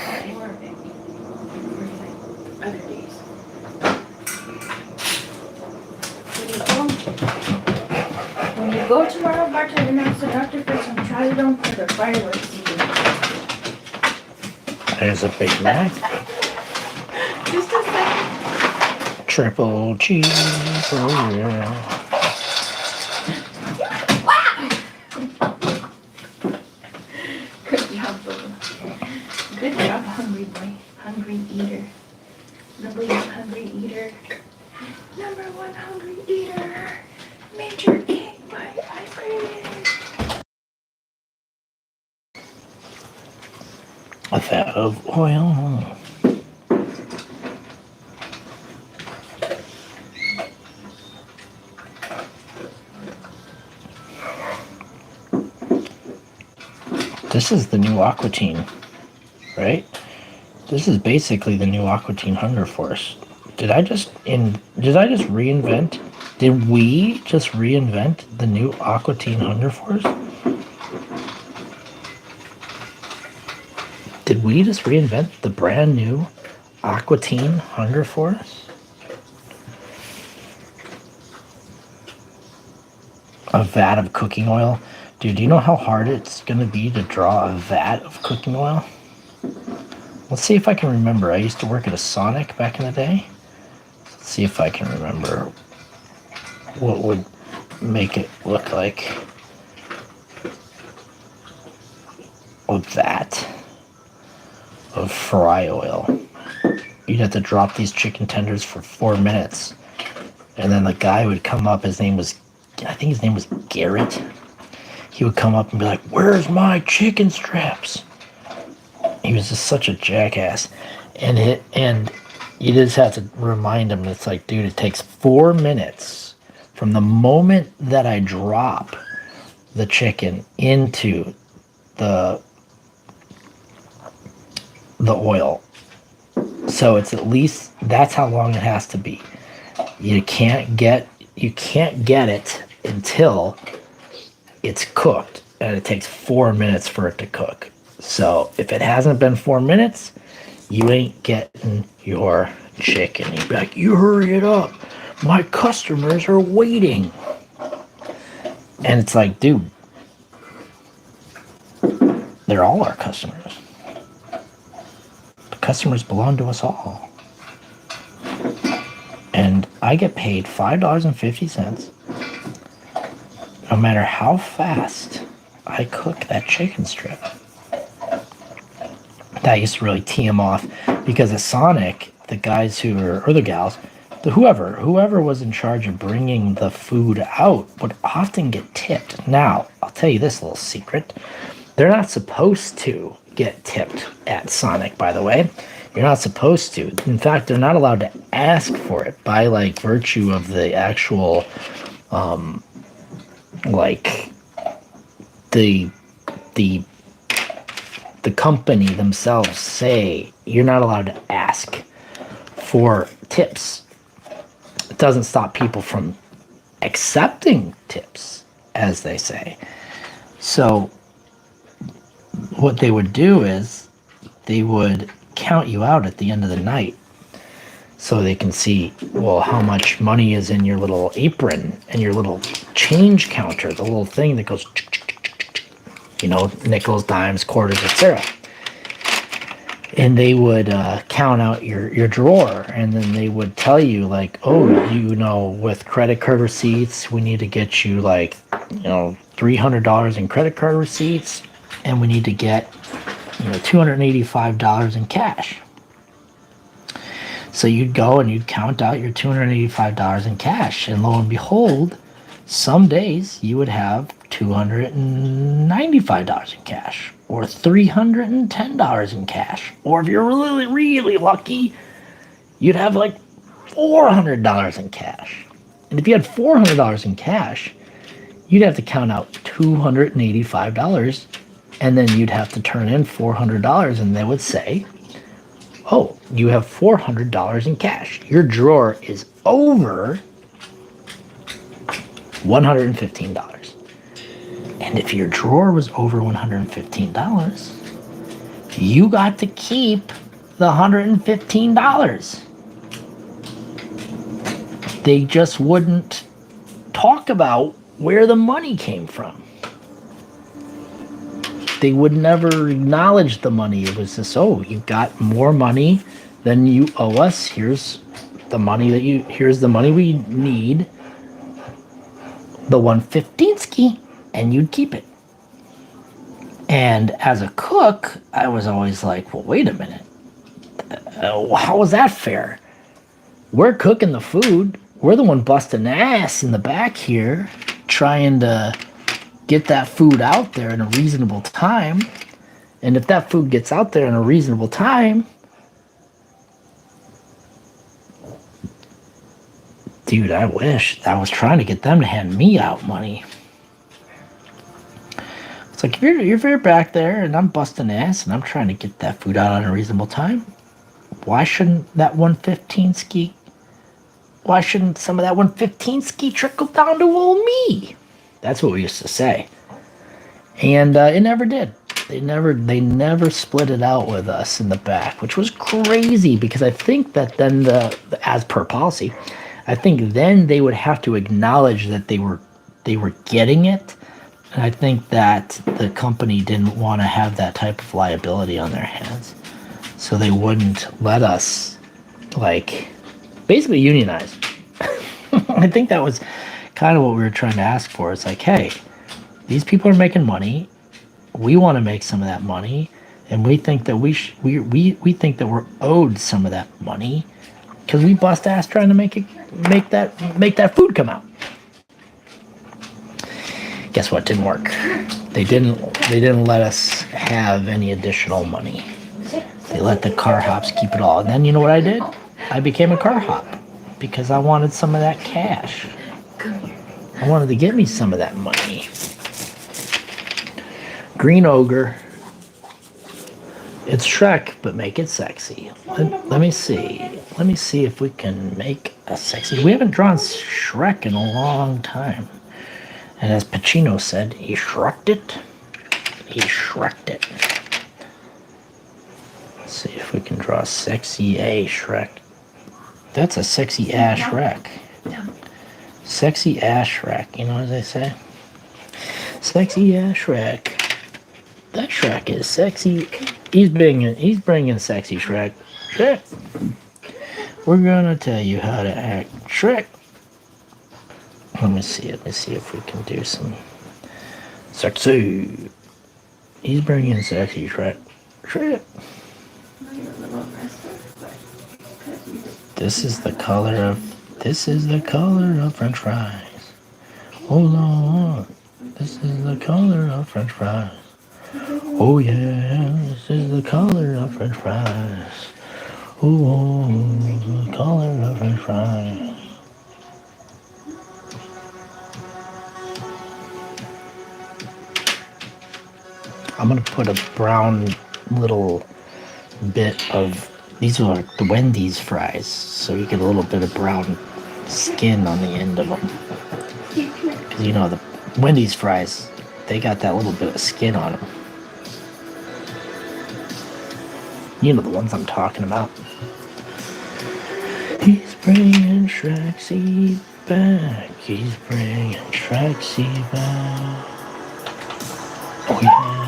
[SPEAKER 2] When you go tomorrow, bartender, ask the doctor for some trazodone for the fireworks season.
[SPEAKER 1] There's a Big Mac.
[SPEAKER 2] Just a second.
[SPEAKER 1] Triple cheeseburger.
[SPEAKER 2] Good job, Boo. Good job, hungry boy. Hungry eater. Number 1 hungry eater. Number 1 hungry eater. Major cake by Ivory.
[SPEAKER 1] A vat of oil. This is the new Aquatine, right? This is basically the new Aquatine Hunger Force. Did I just reinvent? Did we just reinvent the new Aquatine Hunger Force? Did we just reinvent the brand new Aquatine Hunger Force? A vat of cooking oil. Dude, do you know how hard it's going to be to draw a vat of cooking oil? Let's see if I can remember. I used to work at a Sonic back in the day. Let's see if I can remember what would make it look like a vat of fry oil. You'd have to drop these chicken tenders for 4 minutes. And then the guy would come up, I think his name was Garrett. He would come up and be like, "Where's my chicken strips?" He was just such a jackass. And you just have to remind him, it's like, dude, it takes 4 minutes from the moment that I drop the chicken into the oil. So it's at least, that's how long it has to be. You can't get it until it's cooked, and it takes 4 minutes for it to cook. So if it hasn't been 4 minutes, you ain't getting your chicken. You'd be like, "You hurry it up. My customers are waiting." And it's like, dude, they're all our customers. The customers belong to us all. And I get paid $5.50 no matter how fast I cook that chicken strip. That used to really tee him off, because at Sonic, the guys or the gals, whoever was in charge of bringing the food out would often get tipped. Now, I'll tell you this little secret. They're not supposed to get tipped at Sonic, by the way. You're not supposed to. In fact, they're not allowed to ask for it by virtue of the actual the company themselves say you're not allowed to ask for tips. It doesn't stop people from accepting tips, as they say. So what they would do is they would count you out at the end of the night, so they can see, well, how much money is in your little apron and your little change counter, the little thing that goes, nickels, dimes, quarters, etc. And they would count out your drawer, and then they would tell you, with credit card receipts, we need to get you $300 in credit card receipts, and we need to get $285 in cash. So you'd go and you'd count out your $285 in cash, and lo and behold, some days you would have $295 in cash, or $310 in cash, or if you're really, really lucky, you'd have $400 in cash. And if you had $400 in cash, you'd have to count out $285, and then you'd have to turn in $400, and they would say, "Oh, you have $400 in cash. Your drawer is over $115. And if your drawer was over $115, you got to keep the $115. They just wouldn't talk about where the money came from. They would never acknowledge the money. It was just, "Oh, you got more money than you owe us. Here's the money we need, the $115, and you'd keep it." And as a cook, I was always like, well, wait a minute. How was that fair? We're cooking the food. We're the one busting ass in the back here, trying to get that food out there in a reasonable time. And if that food gets out there in a reasonable time, dude, I wish I was trying to get them to hand me out money. It's like if you're back there and I'm busting ass and I'm trying to get that food out on a reasonable time, why shouldn't that 115 ski? Why shouldn't some of that 115 ski trickle down to old me? That's what we used to say, and it never did. They never split it out with us in the back, which was crazy because I think that then as per policy, I think then they would have to acknowledge that they were getting it. And I think that the company didn't want to have that type of liability on their hands. So they wouldn't let us, like, basically unionize. I think that was kind of what we were trying to ask for. It's like, hey, these people are making money. We want to make some of that money. And we think that we think that we're owed some of that money because we bust ass trying to make that food come out. Guess what? Didn't work. They didn't let us have any additional money. They let the car hops keep it all. And then you know what I did? I became a car hop because I wanted some of that cash. I wanted to get me some of that money. Green Ogre. It's Shrek, but make it sexy. Let me see. Let me see if we can make a sexy. We haven't drawn Shrek in a long time. And as Pacino said, he shrugged it. He shrugged it. Let's see if we can draw sexy A Shrek. That's a sexy ass Shrek. Sexy ass Shrek. You know what they say? Sexy ass Shrek. That Shrek is sexy. He's bringing sexy Shrek. Shrek. We're gonna tell you how to act, Shrek. Let me see if we can do some sexy. He's bringing sexy Shrek. Shrek. This is the color of French fries. Hold on. This is the color of French fries. Oh yeah, this is the color of French fries. Oh, the color of French fries. I'm gonna put a brown little bit of, these are the Wendy's fries, so you get a little bit of brown skin on the end of them. Because you know the Wendy's fries, they got that little bit of skin on them. You know the ones I'm talking about. He's bringing Shrexy back. He's bringing Shrexy back. Oh yeah.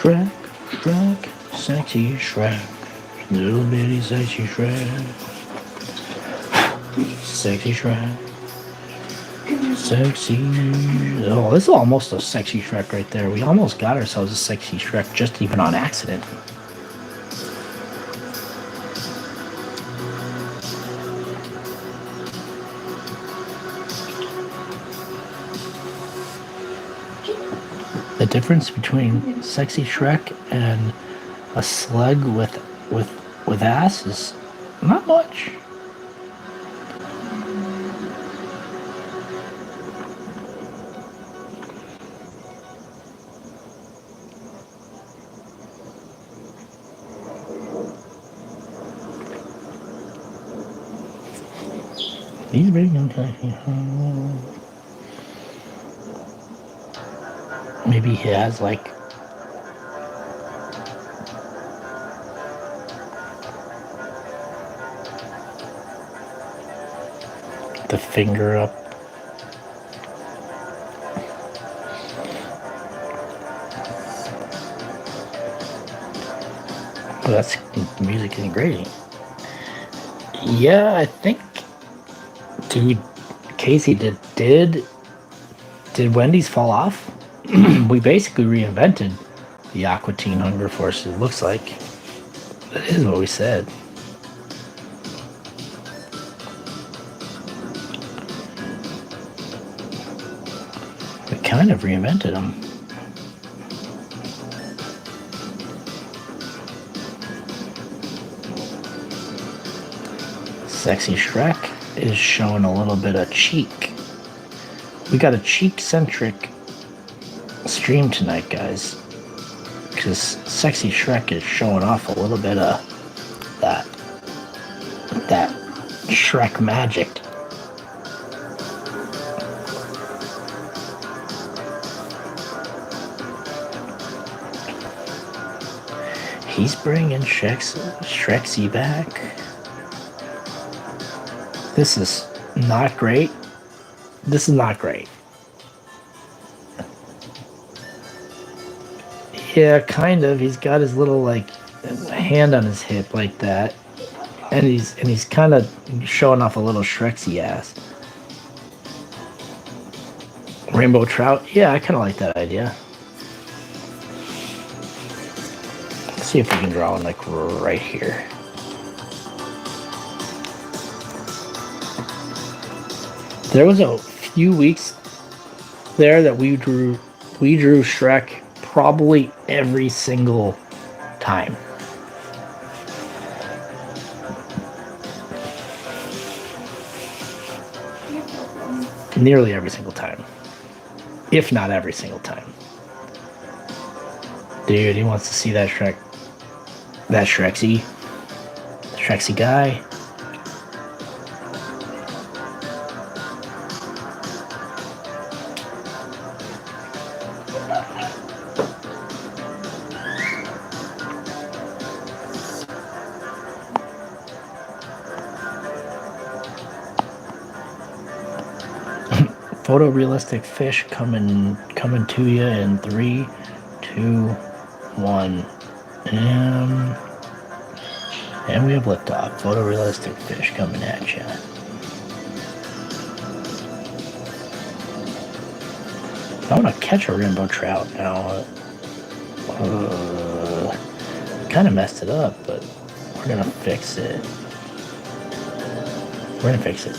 [SPEAKER 1] Shrek, sexy Shrek, little bitty sexy Shrek, sexy Shrek, sexy. Oh, this is almost a sexy Shrek right there. We almost got ourselves a sexy Shrek just even on accident. The difference between sexy Shrek and a slug with ass is not much. He's bringing maybe he has like the finger up. Oh, that's music isn't great. Yeah, I think, dude, Casey, did Wendy's fall off? We basically reinvented the Aqua Teen Hunger Force, it looks like. That is what we said. We kind of reinvented them. Sexy Shrek is showing a little bit of cheek. We got a cheek-centric stream tonight, guys, because Sexy Shrek is showing off a little bit of that Shrek magic. He's bringing Shreksy back. This is not great. This is not great. Yeah, kind of. He's got his little like hand on his hip like that, and he's kind of showing off a little Shreksy ass. Rainbow trout. Yeah, I kind of like that idea. Let's see if we can draw one like right here. There was a few weeks there that we drew Shrek probably every single time. Nearly every single time. If not every single time. Dude, he wants to see that Shrek. That Shreksy. Shreksy guy. Photorealistic fish coming to you in 3, 2, 1, and we have liftoff. Photorealistic fish coming at you. I want to catch a rainbow trout now. Kind of messed it up, but we're gonna fix it. We're gonna fix it.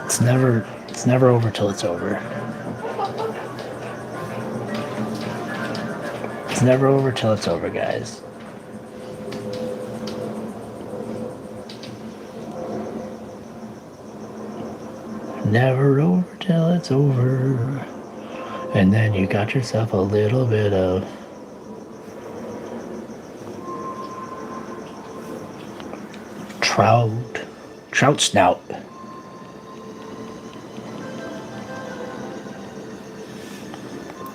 [SPEAKER 1] It's never over till it's over. It's never over till it's over, guys. Never over till it's over. And then you got yourself a little bit of trout snout.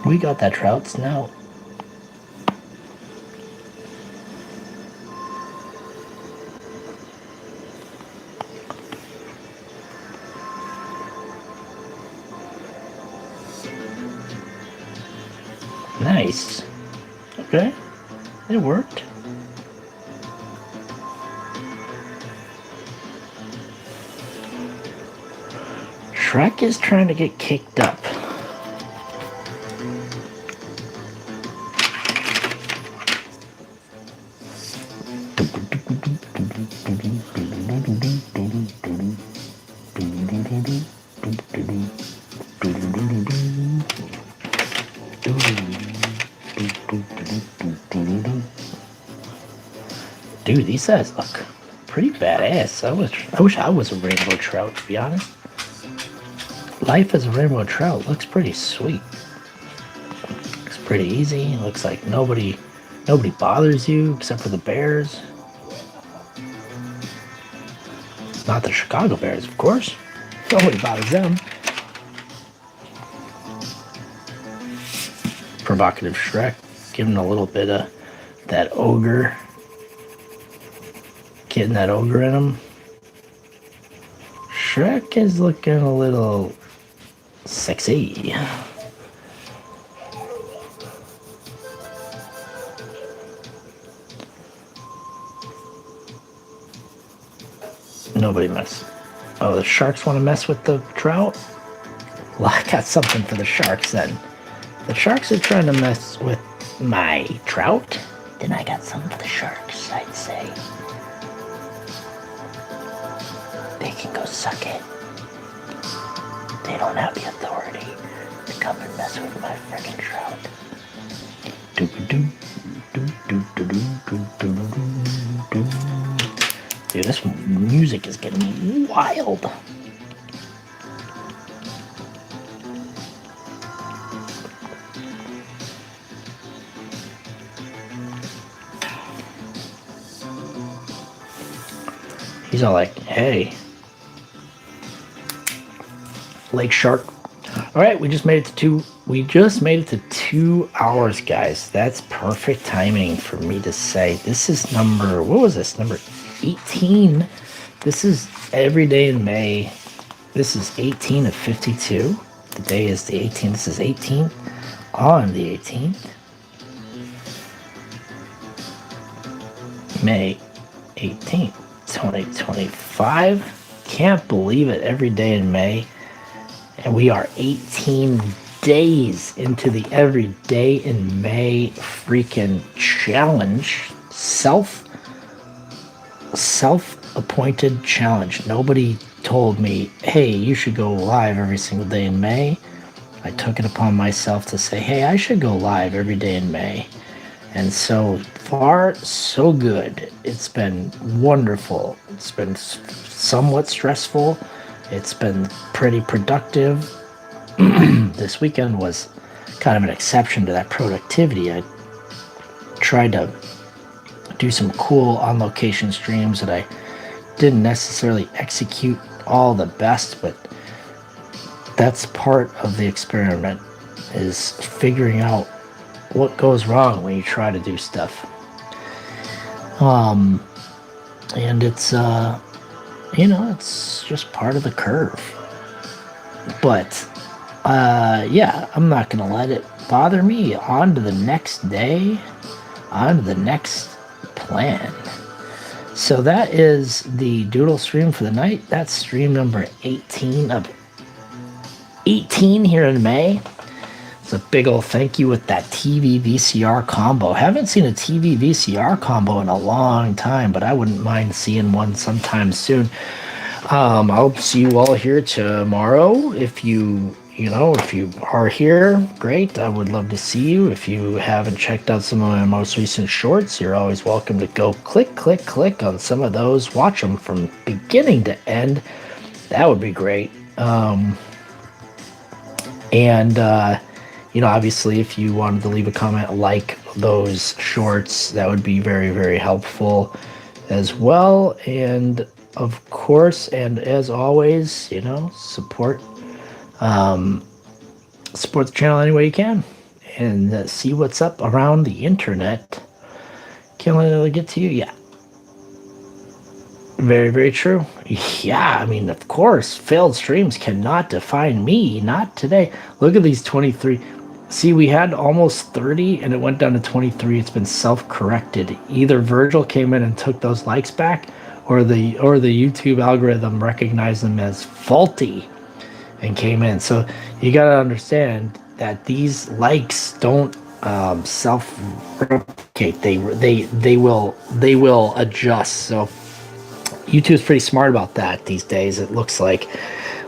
[SPEAKER 1] We got that trout snout. Nice. Okay. It worked. Shrek is trying to get kicked up. Dude, these guys look pretty badass. I wish I was a rainbow trout, to be honest. Life as a rainbow trout looks pretty sweet. Looks pretty easy. Looks like nobody bothers you except for the bears. Not the Chicago Bears, of course. Nobody bothers them. Provocative Shrek, giving a little bit of that ogre. Getting that ogre in him. Shrek is looking a little sexy. Nobody mess. Oh, the sharks want to mess with the trout? Well, I got something for the sharks then. The sharks are trying to mess with my trout. Then I got something for the sharks, I'd say. They can go suck it. They don't have the authority to come and mess with my freaking trout. Dude, this music is getting wild. He's all like, hey, Lake Shark. All right, we just made it to 2 hours, guys. That's perfect timing for me to say this is what was this? Number 18. This is every day in May. This is 18 of 52. The day is the 18th. This is 18th on the 18th. May 18th, 2025. Can't believe it. Every day in May. And we are 18 days into the Every Day in May freaking challenge. Self-appointed challenge. Nobody told me, hey, you should go live every single day in May. I took it upon myself to say, hey, I should go live every day in May. And so far, so good. It's been wonderful. It's been somewhat stressful. It's been pretty productive. This weekend was kind of an exception to that productivity. I tried to do some cool on-location streams that I didn't necessarily execute all the best, but that's part of the experiment, is figuring out what goes wrong when you try to do stuff. And it's it's just part of the curve. But yeah, I'm not gonna let it bother me. On to the next day, on to the next plan. So that is the Doodle stream for the night. That's stream number 18 of 18 here in May. It's a big old thank you with that TV VCR combo. Haven't seen a TV VCR combo in a long time, but I wouldn't mind seeing one sometime soon. I'll see you all here tomorrow. If you are here, great. I would love to see you. If you haven't checked out some of my most recent shorts, you're always welcome to go click on some of those. Watch them from beginning to end. That would be great. Obviously, if you wanted to leave a comment like those shorts, that would be very, very helpful as well. And of course, and as always, support the channel any way you can, and see what's up around the internet. Can't let it get to you. Yeah. Very, very true. Yeah, I mean, of course, failed streams cannot define me. Not today. Look at these 23. See, we had almost 30 and it went down to 23. It's been self-corrected. Either Virgil came in and took those likes back, or the YouTube algorithm recognized them as faulty and came in. So you got to understand that these likes don't self-replicate. They will adjust. So YouTube's pretty smart about that these days, it looks like.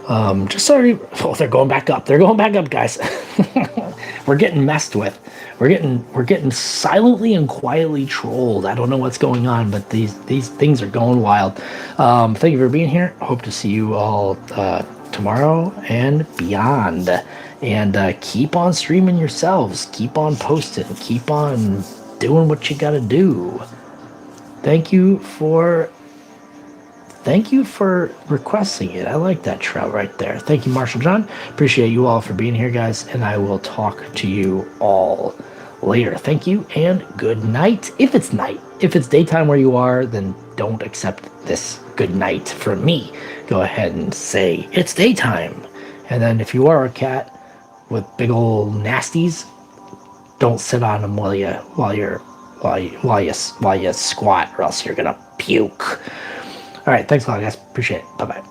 [SPEAKER 1] They're going back up. They're going back up, guys. We're getting messed with. We're getting silently and quietly trolled. I don't know what's going on, but these things are going wild. Thank you for being here. Hope to see you all tomorrow and beyond. And keep on streaming yourselves. Keep on posting. Keep on doing what you gotta do. Thank you for requesting it. I like that trout right there. Thank you, Marshall John. Appreciate you all for being here, guys. And I will talk to you all later. Thank you and good night. If it's night. If it's daytime where you are, then don't accept this good night from me. Go ahead and say it's daytime. And then if you are a cat with big old nasties, don't sit on them while you squat, or else you're gonna puke. All right, thanks a lot, guys. Appreciate it. Bye-bye.